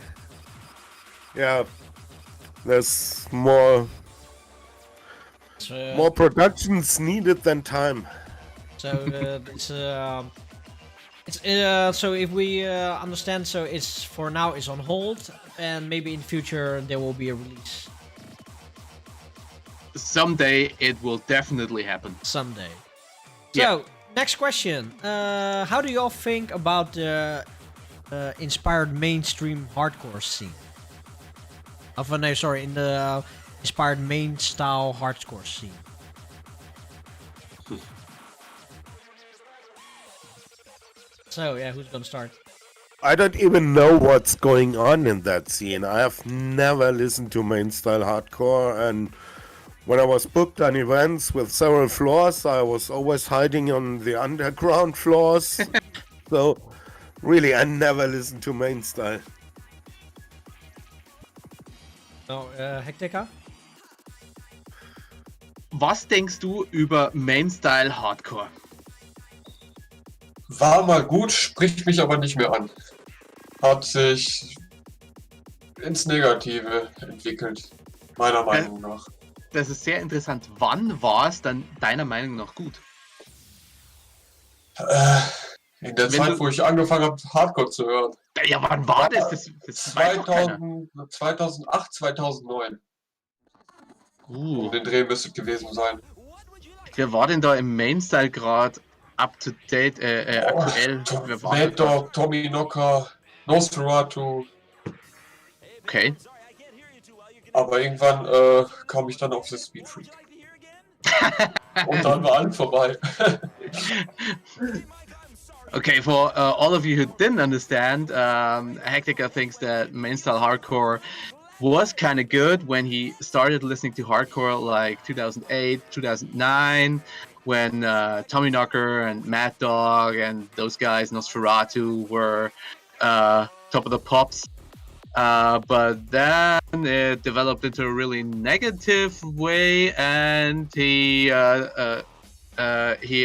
yeah, there's more productions needed than time. So so if we understand, so it's for now is on hold, and maybe in future there will be a release. Someday it will definitely happen. Someday. So next question: how do you all think about the inspired mainstream hardcore scene? No, sorry, in the inspired main style hardcore scene. So yeah, who's gonna start? I don't even know what's going on in that scene. I have never listened to main style hardcore, and when I was booked on events with several floors, I was always hiding on the underground floors. So really, I never listened to main style. No, Hektika? Was denkst du über Mainstyle Hardcore? War mal gut, spricht mich aber nicht mehr an. Hat sich ins Negative entwickelt, meiner Meinung nach. Das ist sehr interessant. Wann war es dann deiner Meinung nach gut? In der Zeit, wo ich angefangen habe, Hardcore zu hören. Ja, wann war das? Das weiß doch keiner. 2008, 2009. Um den Dreh müsste gewesen sein. Wer war denn da im Mainstyle gerade up to date, aktuell? Mad Dog, Tommy Knocker, Nosferatu. Okay. Aber irgendwann kam ich dann auf das Speed Freak. Und dann war alles vorbei. Okay, for all of you who didn't understand, Hektika thinks that mainstyle hardcore was kind of good when he started listening to hardcore like 2008, 2009, when Tommy Knocker and Mad Dog and those guys, Nosferatu, were top of the pops. But then it developed into a really negative way, and he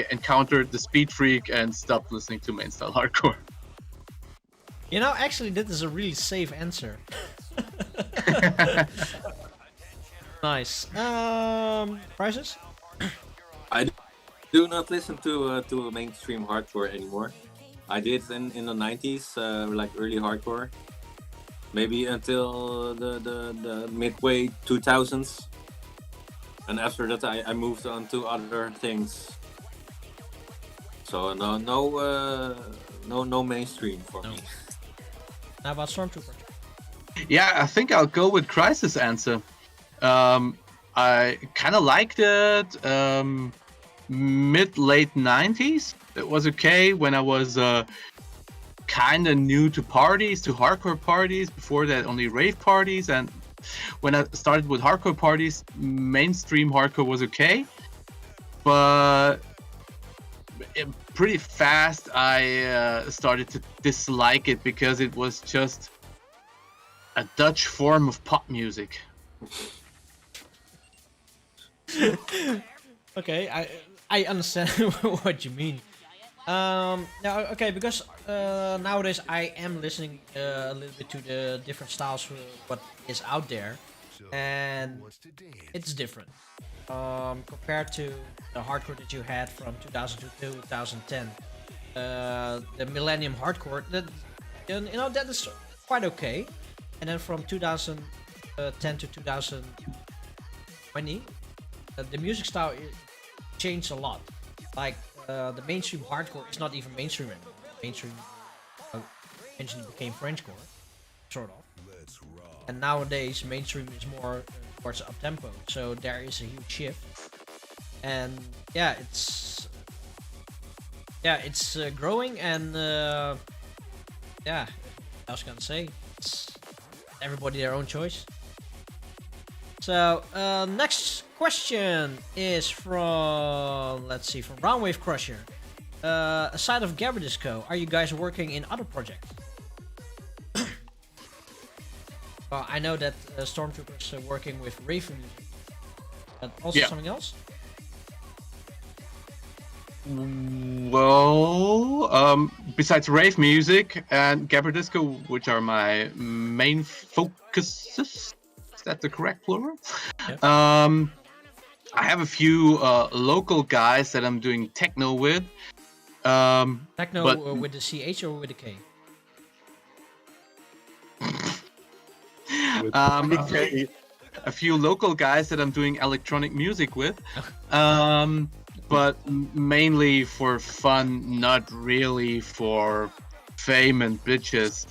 encountered the Speed Freak and stopped listening to mainstyle hardcore. You know, actually, this is a really safe answer. Nice. Prizes? I do not listen to mainstream hardcore anymore. I did in the 90s, like early hardcore. Maybe until the midway 2000s. And after that I moved on to other things. So no mainstream for me. How about Stormtrooper? Yeah, I think I'll go with Crisis' answer. I kind of liked it mid-late 90s. It was okay when I was kind of new to parties, to hardcore parties. Before that, only rave parties. And when I started with hardcore parties, mainstream hardcore was okay. But pretty fast I started to dislike it because it was just a Dutch form of pop music. Okay, I understand what you mean. Now, okay, because nowadays I am listening a little bit to the different styles for what is out there, and it's different compared to the hardcore that you had from 2000 to 2010. The Millennium Hardcore, that that is quite okay, and then from 2010 to 2020, the music style changed a lot. Like the mainstream hardcore is not even mainstream anymore. Mainstream eventually became Frenchcore, sort of. And nowadays mainstream is more towards up tempo. So there is a huge shift. And yeah, it's growing, and yeah, I was gonna say, it's everybody their own choice. So next question is from, let's see, from Roundwave Crusher. Aside of Gabberdisco, are you guys working in other projects? Well, I know that Stormtroopers are working with rave music, but also something else. Well, besides rave music and Gabberdisco, which are my main focuses, is that the correct plural? Yep. I have a few local guys that I'm doing techno with. Techno with the CH or with the K? A few local guys that I'm doing electronic music with. But mainly for fun, not really for fame and bitches.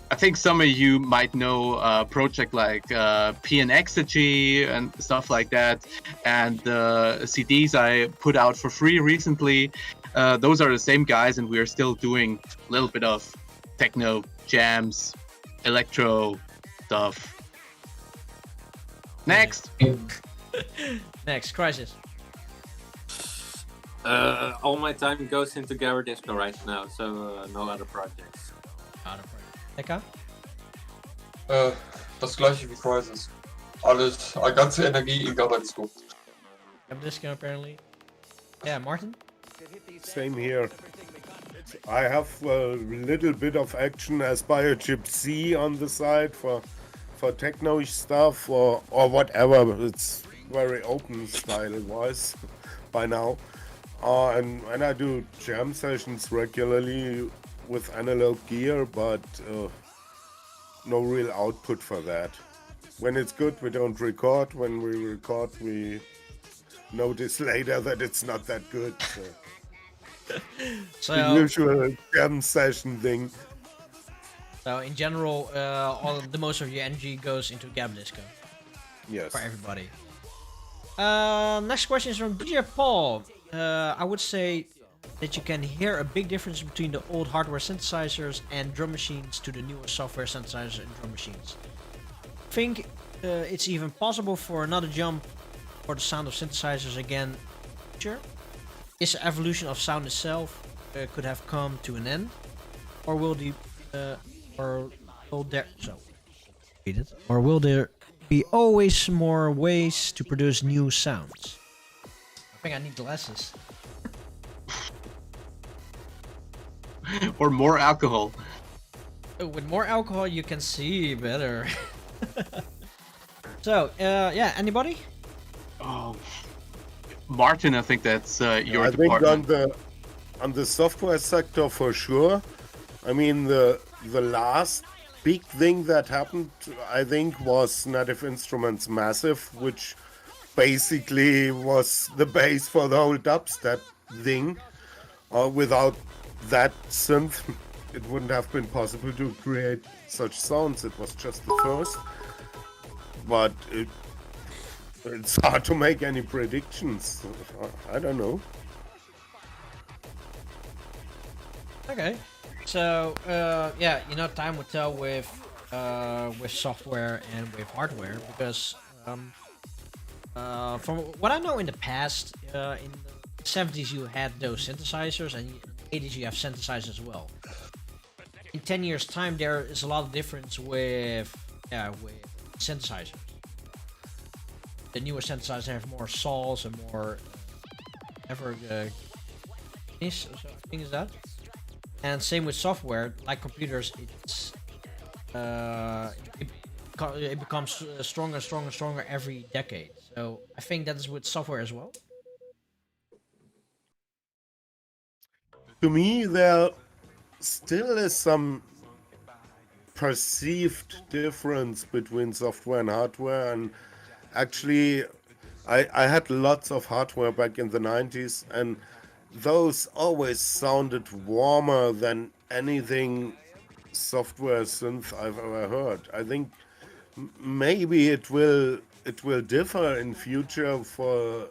I think some of you might know a project like PNXG and stuff like that, and the CDs I put out for free recently. Those are the same guys, and we are still doing a little bit of techno jams, electro stuff. Next. Next, Crisis. All my time goes into Gabberdisco right now, so no other projects. Eka? Das gleiche wie Crisis. Alles, ganze Energie in Gabberdisco. Gabberdisco apparently. Yeah, Martin? Same here. I have a little bit of action as Biochip C on the side for techno stuff or whatever. It's very open style-wise by now. And I do jam sessions regularly with analog gear, but no real output for that. When it's good, we don't record. When we record, we notice later that it's not that good. So the usual jam session thing. So in general, most of your energy goes into Gabberdisco. Yes. For everybody. Next question is from DJ Paul. I would say that you can hear a big difference between the old hardware synthesizers and drum machines to the newer software synthesizers and drum machines. I think it's even possible for another jump for the sound of synthesizers again. Sure. Is the evolution of sound itself could have come to an end, or will there be always more ways to produce new sounds? I think I need glasses. Or more alcohol. With more alcohol, you can see better. So, yeah, anybody? Oh, Martin, I think that's your I department. think on the software sector for sure. I mean, the last big thing that happened, I think, was Native Instruments Massive, which basically was the base for the whole dubstep thing. Without that synth, it wouldn't have been possible to create such sounds. It was just the first. But it's hard to make any predictions. I don't know. Okay. So, yeah, time will tell with software and with hardware, because from what I know in the past, in the 70s you had those synthesizers, and in the 80s you have synthesizers as well. In 10 years time there is a lot of difference with synthesizers. The newer synthesizers have more saws and more things is that. And same with software, like computers, it becomes stronger and stronger and stronger every decade. So I think that is with software as well. To me, there still is some perceived difference between software and hardware, and actually I had lots of hardware back in the 90s, and those always sounded warmer than anything software synth I've ever heard. I think maybe it will differ in future for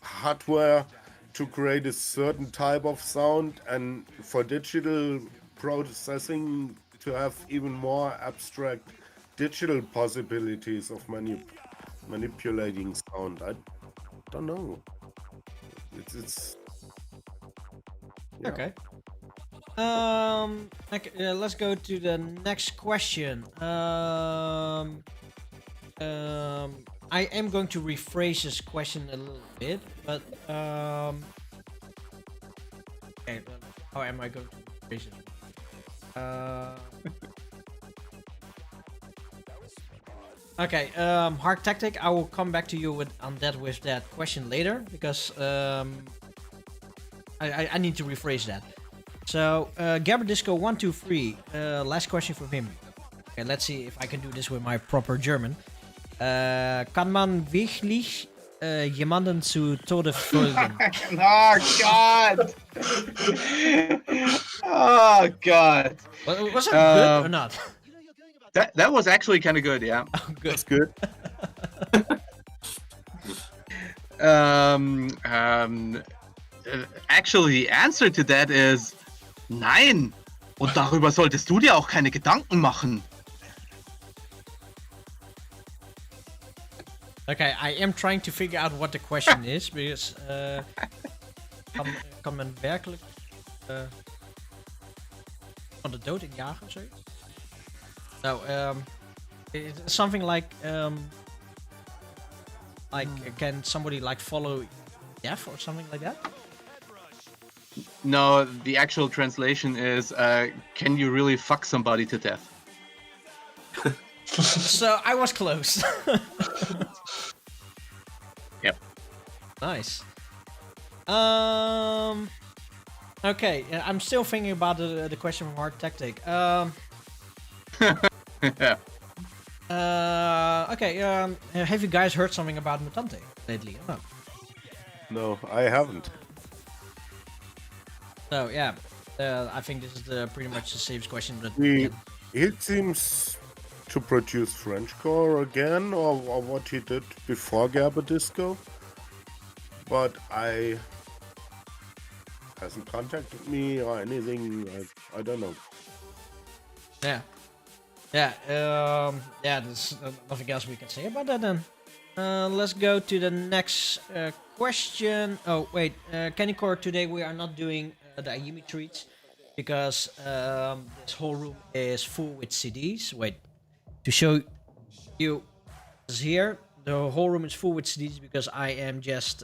hardware to create a certain type of sound, and for digital processing to have even more abstract digital possibilities of manipulating sound. I don't know. It's yeah. Okay. Let's go to the next question. I am going to rephrase this question a little bit, but okay, how am I going to rephrase it? Okay, Hard Tactic, I will come back to you with that question later, because I need to rephrase that. So, Gabberdisco 123, last question from him. Okay, let's see if I can do this with my proper German. Kann man wirklich jemanden zu Tode folgen? Oh God! Oh God! Was it good or not? That was actually kind of good, yeah. Oh, good. That's good. Actually, the answer to that is nein. Und darüber solltest du dir auch keine Gedanken machen. Okay, I am trying to figure out what the question is, because kan men werkelijk van de dood in jagen of zoiets? No, it's something like can somebody like follow death or something like that? No, the actual translation is, can you really fuck somebody to death? So I was close. Yep. Nice. Okay, I'm still thinking about the question from Hard Tactic. Okay, have you guys heard something about Mutante lately? Or not? No, I haven't. So yeah, I think this is pretty much the safest question. But It seems to produce Frenchcore again, or what he did before Gabberdisco, but I hasn't contacted me or anything. I don't know. Yeah. There's nothing else we can say about that then. Let's go to the next question. Oh wait, Kennycore, today we are not doing the Ayumi treats because this whole room is full with CDs. Wait, to show you this here, the whole room is full with CDs because I am just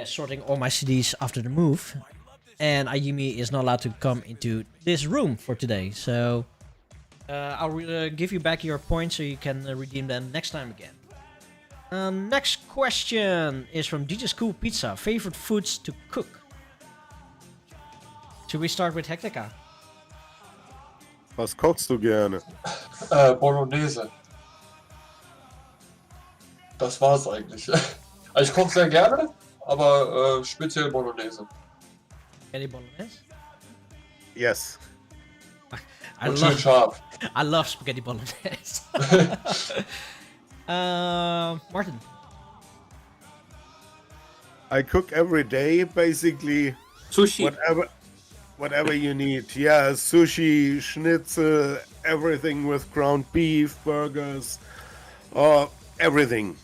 sorting all my CDs after the move, and Ayumi is not allowed to come into this room for today. So I'll give you back your points so you can redeem them next time again. Next question is from DJ School Pizza. Favorite foods to cook? Should we start with Hektika? Was kochst du gerne? Bolognese. Das war's eigentlich. Also ich koche sehr gerne, aber speziell Bolognese. Any Bolognese? Yes. I love spaghetti bolognese. Martin. I cook every day, basically. Sushi. Whatever you need. Yeah, sushi, schnitzel, everything with ground beef, burgers, everything.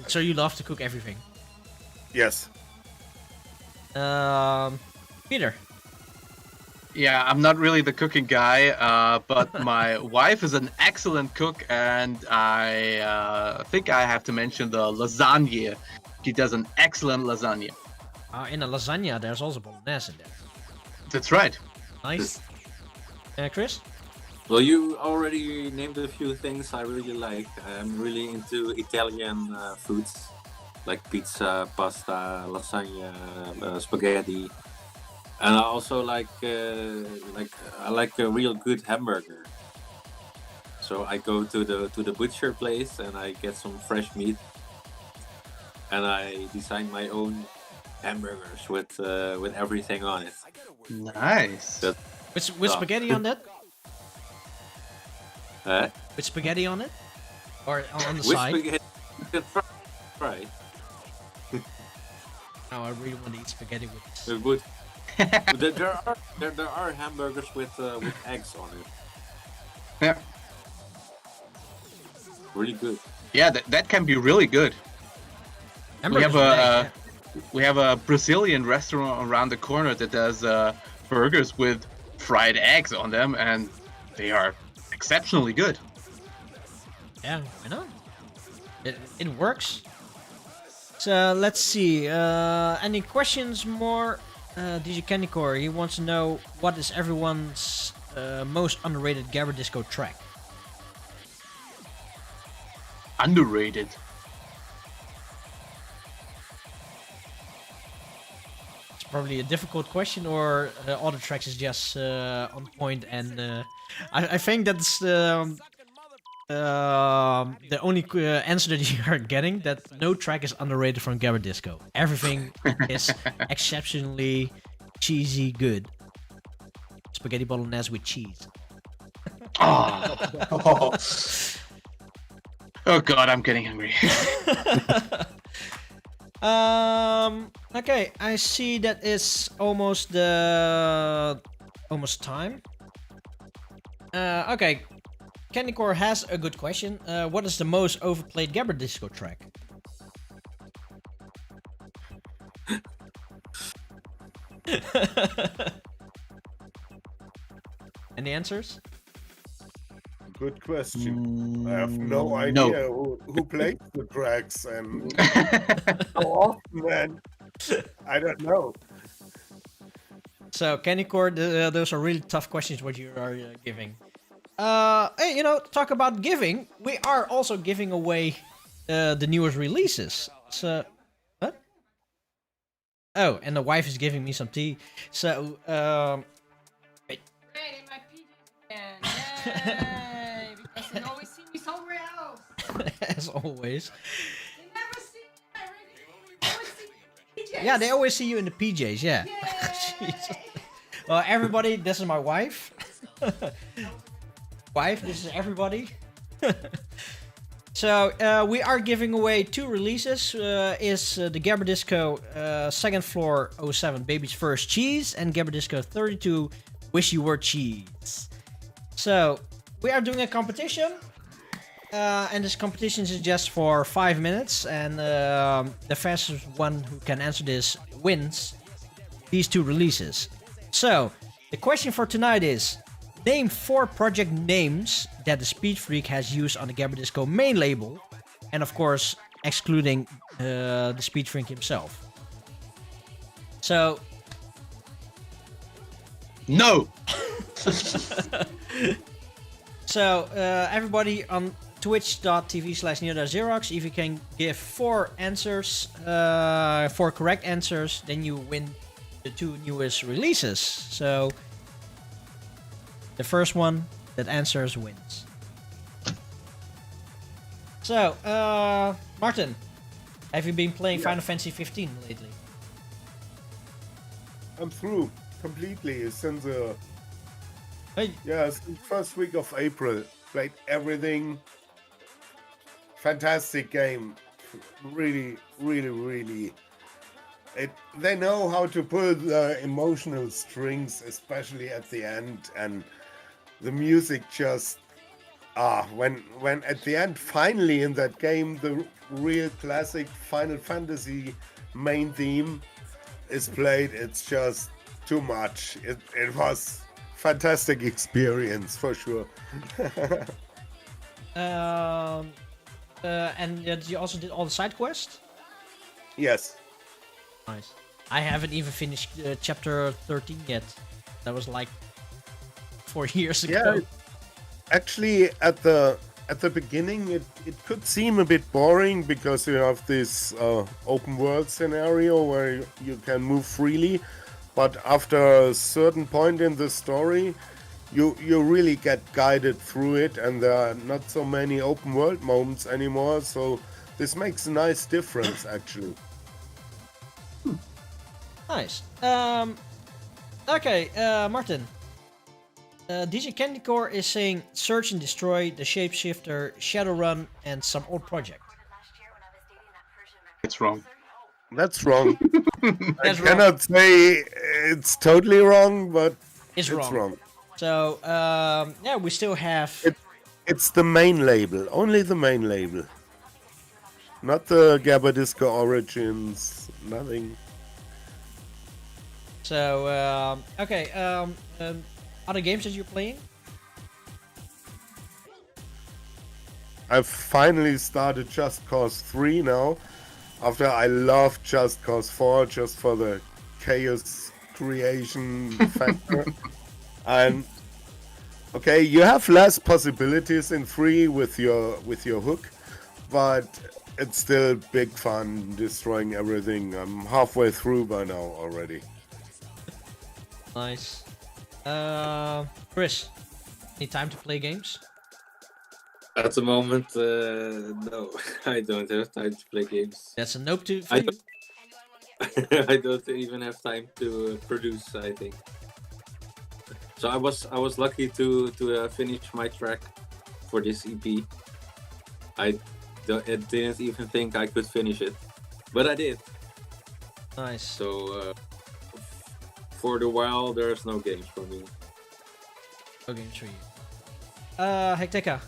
So you love to cook everything? Yes. Peter. Yeah, I'm not really the cooking guy, but my wife is an excellent cook, and I think I have to mention the lasagna. She does an excellent lasagna. In a lasagna, there's also bolognese in there. That's right. Nice. Chris? Well, you already named a few things I really like. I'm really into Italian foods, like pizza, pasta, lasagna, spaghetti, and I also like I like a real good hamburger. So I go to the butcher place and I get some fresh meat, and I design my own hamburgers with everything on it. Nice. With spaghetti on that? With spaghetti on it? Or on the with side? Spaghetti, you can fry. No, I really want to eat spaghetti with. It would. there are hamburgers with eggs on it. Yeah. Really good. Yeah, that can be really good. We have a Brazilian restaurant around the corner that does burgers with fried eggs on them, and they are exceptionally good. Yeah, why not? It works. So let's see. Any questions more? DJ Candycore, he wants to know what is everyone's most underrated Gabberdisco track? Underrated. It's probably a difficult question, or all the tracks is just on point, and I think that's the only answer that you are getting, that no track is underrated from Gabberdisco. Everything is exceptionally cheesy good. Spaghetti bolognese with cheese. Oh. Oh god, I'm getting hungry. Okay, I see that it's almost time. Okay, Candycore has a good question. What is the most overplayed Gabberdisco track? Any answers? Good question. I have no idea No. who plays the tracks and how often, and I don't know. So, Candycore, those are really tough questions what you are giving. Hey, talk about giving. We are also giving away the newest releases. So, what? Oh, and the wife is giving me some tea. So, wait. Great, in my PJs again. Yay! Because you always see me somewhere else. As always. They never see me. They always see me in PJs. Yeah, they always see you in the PJs, yeah. Jesus. Well, everybody, this is my wife. Wife, this is everybody. So, we are giving away two releases. The Gabberdisco Second Floor 07 Baby's First Cheese and Gabberdisco 32 Wish You Were Cheese. So, we are doing a competition. And this competition is just for 5 minutes. And the fastest one who can answer this wins these two releases. So, the question for tonight is: name 4 project names that the Speed Freak has used on the Gabberdisco main label, and of course, excluding the Speed Freak himself. So, no. So, everybody on twitch.tv/neo.xerox, if you can give 4 answers, 4 correct answers, then you win the 2 newest releases. So, the first one that answers wins. So, Martin, have you been playing Final Fantasy 15 lately? I'm through completely since Hey. since first week of April. Played everything. Fantastic game. Really, really, really. They know how to pull the emotional strings, especially at the end, and the music just when at the end, finally in that game, the real classic Final Fantasy main theme is played, it's just too much. It was fantastic experience for sure. And you also did all the side quests? Yes. Nice. I haven't even finished chapter 13 yet. That was like 4 years ago. Yeah, actually at the beginning it could seem a bit boring because you have this open world scenario where you can move freely, but after a certain point in the story you really get guided through it, and there are not so many open world moments anymore, so this makes a nice difference actually. Nice. Okay, Martin. DJ Candycore is saying search and destroy, the shapeshifter, Shadowrun, and some old project. It's wrong. That's wrong. That's I cannot say it's totally wrong, but It's wrong. So, yeah, we still have... It's the main label, only the main label. Not the Gabberdisco Origins, nothing. So, okay, other games that you're playing? I've finally started Just Cause 3 now, after I loved Just Cause 4 just for the chaos creation factor. And okay, you have less possibilities in 3 with your hook, but it's still big fun destroying everything. I'm halfway through by now already. Nice. Chris, need time to play games? At the moment, no, I don't have time to play games. That's a nope to for I you. I don't even have time to produce, I think. So I was lucky to finish my track for this EP. I didn't even think I could finish it, but I did. Nice. So for the while, there's no games for me. No games for you. Hectica.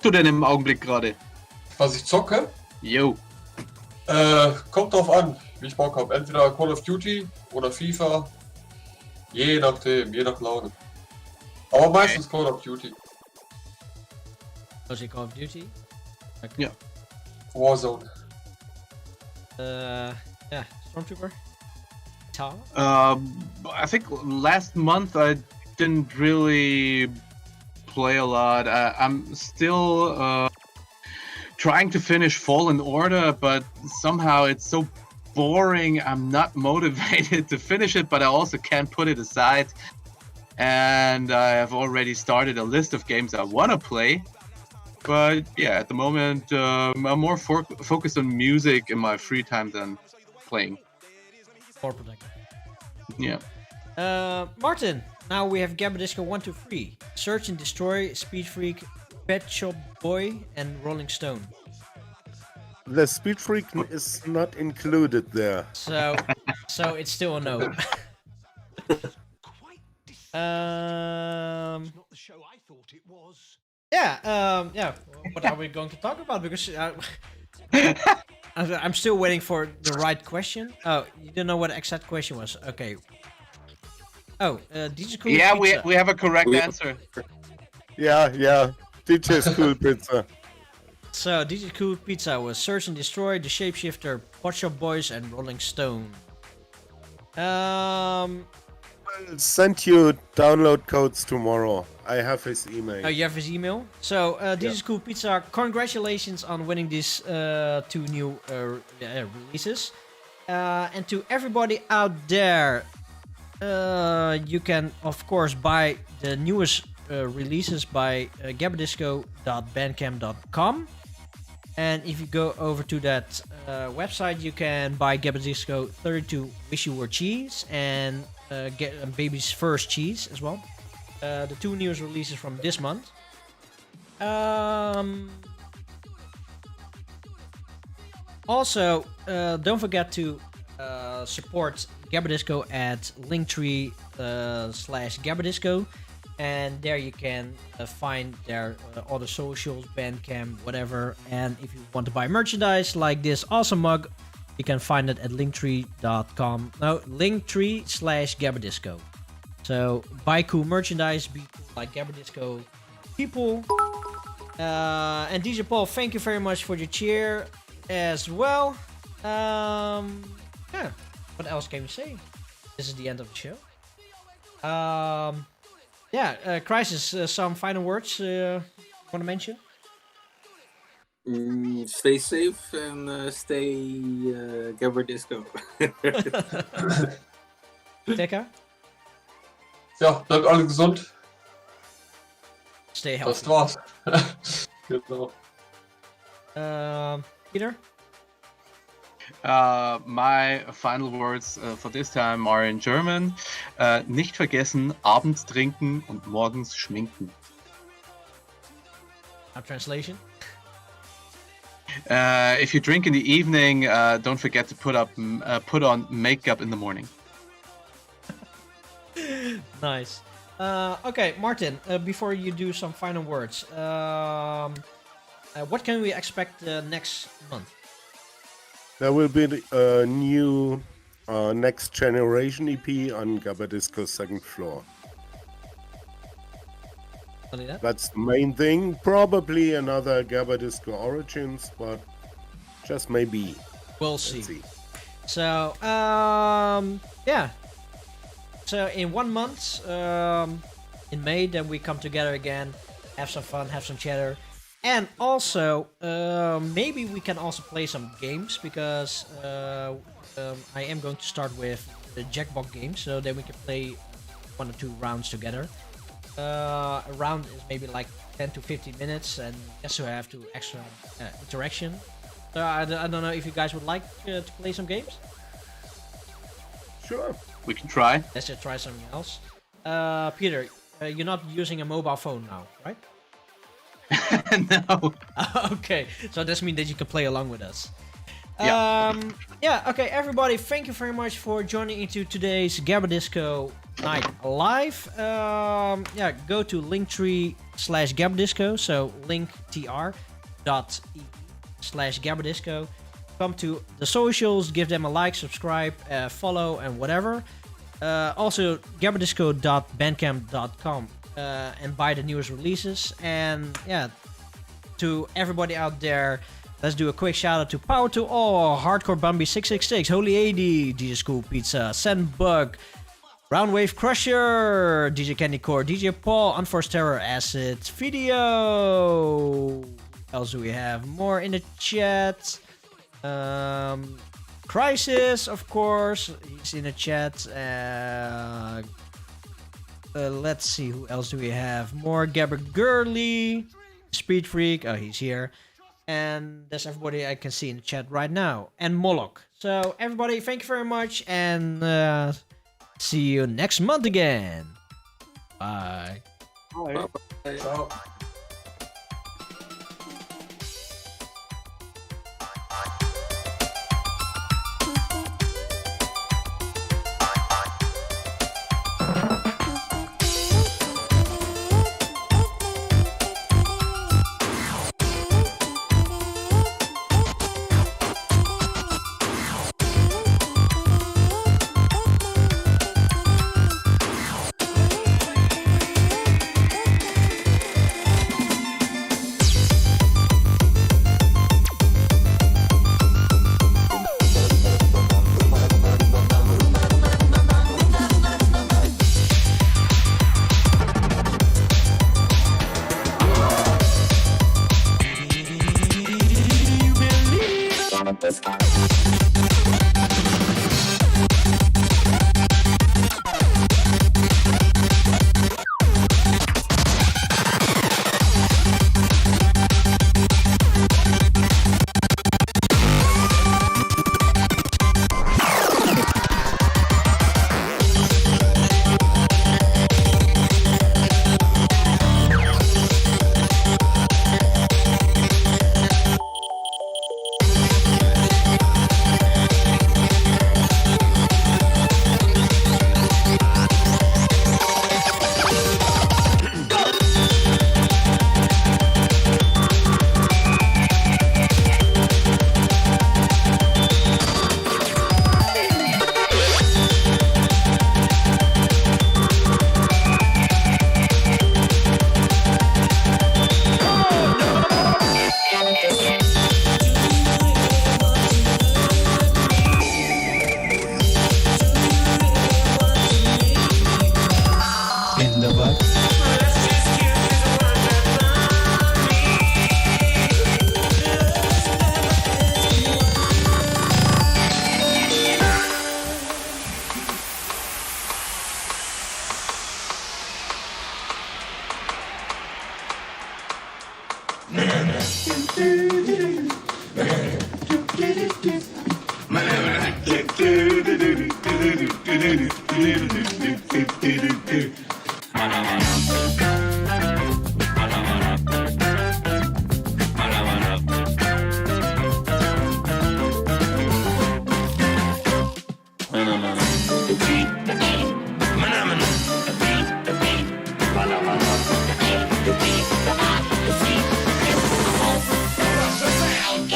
Du denn im Augenblick gerade? Was ich zocke? Jo. Kommt drauf an, wie ich Bock habe. Entweder Call of Duty oder FIFA. Je nachdem, je nach Laune. Aber meistens Call of Duty. Mostly Call of Duty? Okay. Yeah. Warzone. Yeah, Stormtrooper? Tower? I think last month I didn't really play a lot. I'm still trying to finish Fallen Order, but somehow it's so boring. I'm not motivated to finish it, but I also can't put it aside. And I have already started a list of games I want to play. But yeah, at the moment, I'm more focused on music in my free time than playing. More productive. Yeah. Martin, now we have Gabberdisco 1, 2, 3. Search and Destroy, Speed Freak, Pet Shop Boy, and Rolling Stone. The Speed Freak is not included there. So it's still a no. Yeah. What are we going to talk about? Because I'm still waiting for the right question. Oh, you don't know what the exact question was. Okay. Oh, DJ Cool Yeah, Pizza. we have a correct answer. Yeah. DJ Cool Pizza. So DJ Cool Pizza was Search and Destroy, The Shapeshifter, Pot Shop Boys, and Rolling Stone. I'll send you download codes tomorrow. I have his email. Oh, you have his email? So, DJ Cool Pizza, congratulations on winning these 2 new releases. And to everybody out there, you can, of course, buy the newest releases by gabberdisco.bandcamp.com. And if you go over to that website, you can buy Gabberdisco 32 Wish You Were Cheese and get Baby's First Cheese as well. The 2 newest releases from this month. Also, don't forget to support Gabberdisco at Linktree /Gabberdisco. and there you can find their all the socials, Bandcamp, whatever. And if you want to buy merchandise like this awesome mug, you can find it at linktree.com. No, linktree/Gabberdisco. So buy cool merchandise, be cool like Gabberdisco people. And DJ Paul, thank you very much for the cheer as well. Yeah, what else can we say? This is the end of the show. Yeah, Crisis, some final words want to mention? Stay safe and stay Gabberdisco. Tekka? Ja, bleibt alle gesund. Stay healthy. Das war's. Genau. Peter? My final words for this time are in German. Nicht vergessen, abends trinken und morgens schminken. Our translation? If you drink in the evening, don't forget to put on makeup in the morning. Nice. Okay, Martin, before you do some final words, what can we expect next month? There will be a new next generation EP on Gabberdisco's second floor. Only that? That's the main thing. Probably another Gabberdisco Origins, but just maybe. We'll Let's see. So, yeah. So in 1 month, in May, then we come together again, have some fun, have some chatter. And also, maybe we can also play some games, because I am going to start with the Jackbox game, so then we can play 1 or 2 rounds together. A round is maybe like 10 to 15 minutes, and just to have extra interaction. So I don't know if you guys would like to play some games? Sure. We can try. Let's just try something else. Peter, you're not using a mobile phone now, right? No. Okay, so that means that you can play along with us. Yeah. Yeah, okay, everybody, thank you very much for joining into today's Gabberdisco Night Live. Yeah, go to linktree/Gabberdisco, so linktr.ee/Gabberdisco. Come to the socials, give them a like, subscribe, follow, and whatever. Also, gabberdisco.bandcamp.com and buy the newest releases. And yeah, to everybody out there, let's do a quick shout out to Power to All, Hardcore Bambi 666, Holy 80, DJ School Pizza, Sandbug, Roundwave Crusher, DJ Candy Core, DJ Paul, Unforced Terror, Acid Video. What else do we have? More in the chat. Crisis, of course, he's in the chat. Let's see, who else do we have? More Gabber Girly, Speed Freak, oh, he's here. And that's everybody I can see in the chat right now. And Moloch. So, everybody, thank you very much, and see you next month again. Bye. Bye. Ciao.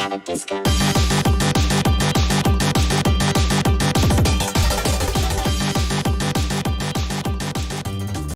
Gabberdisco.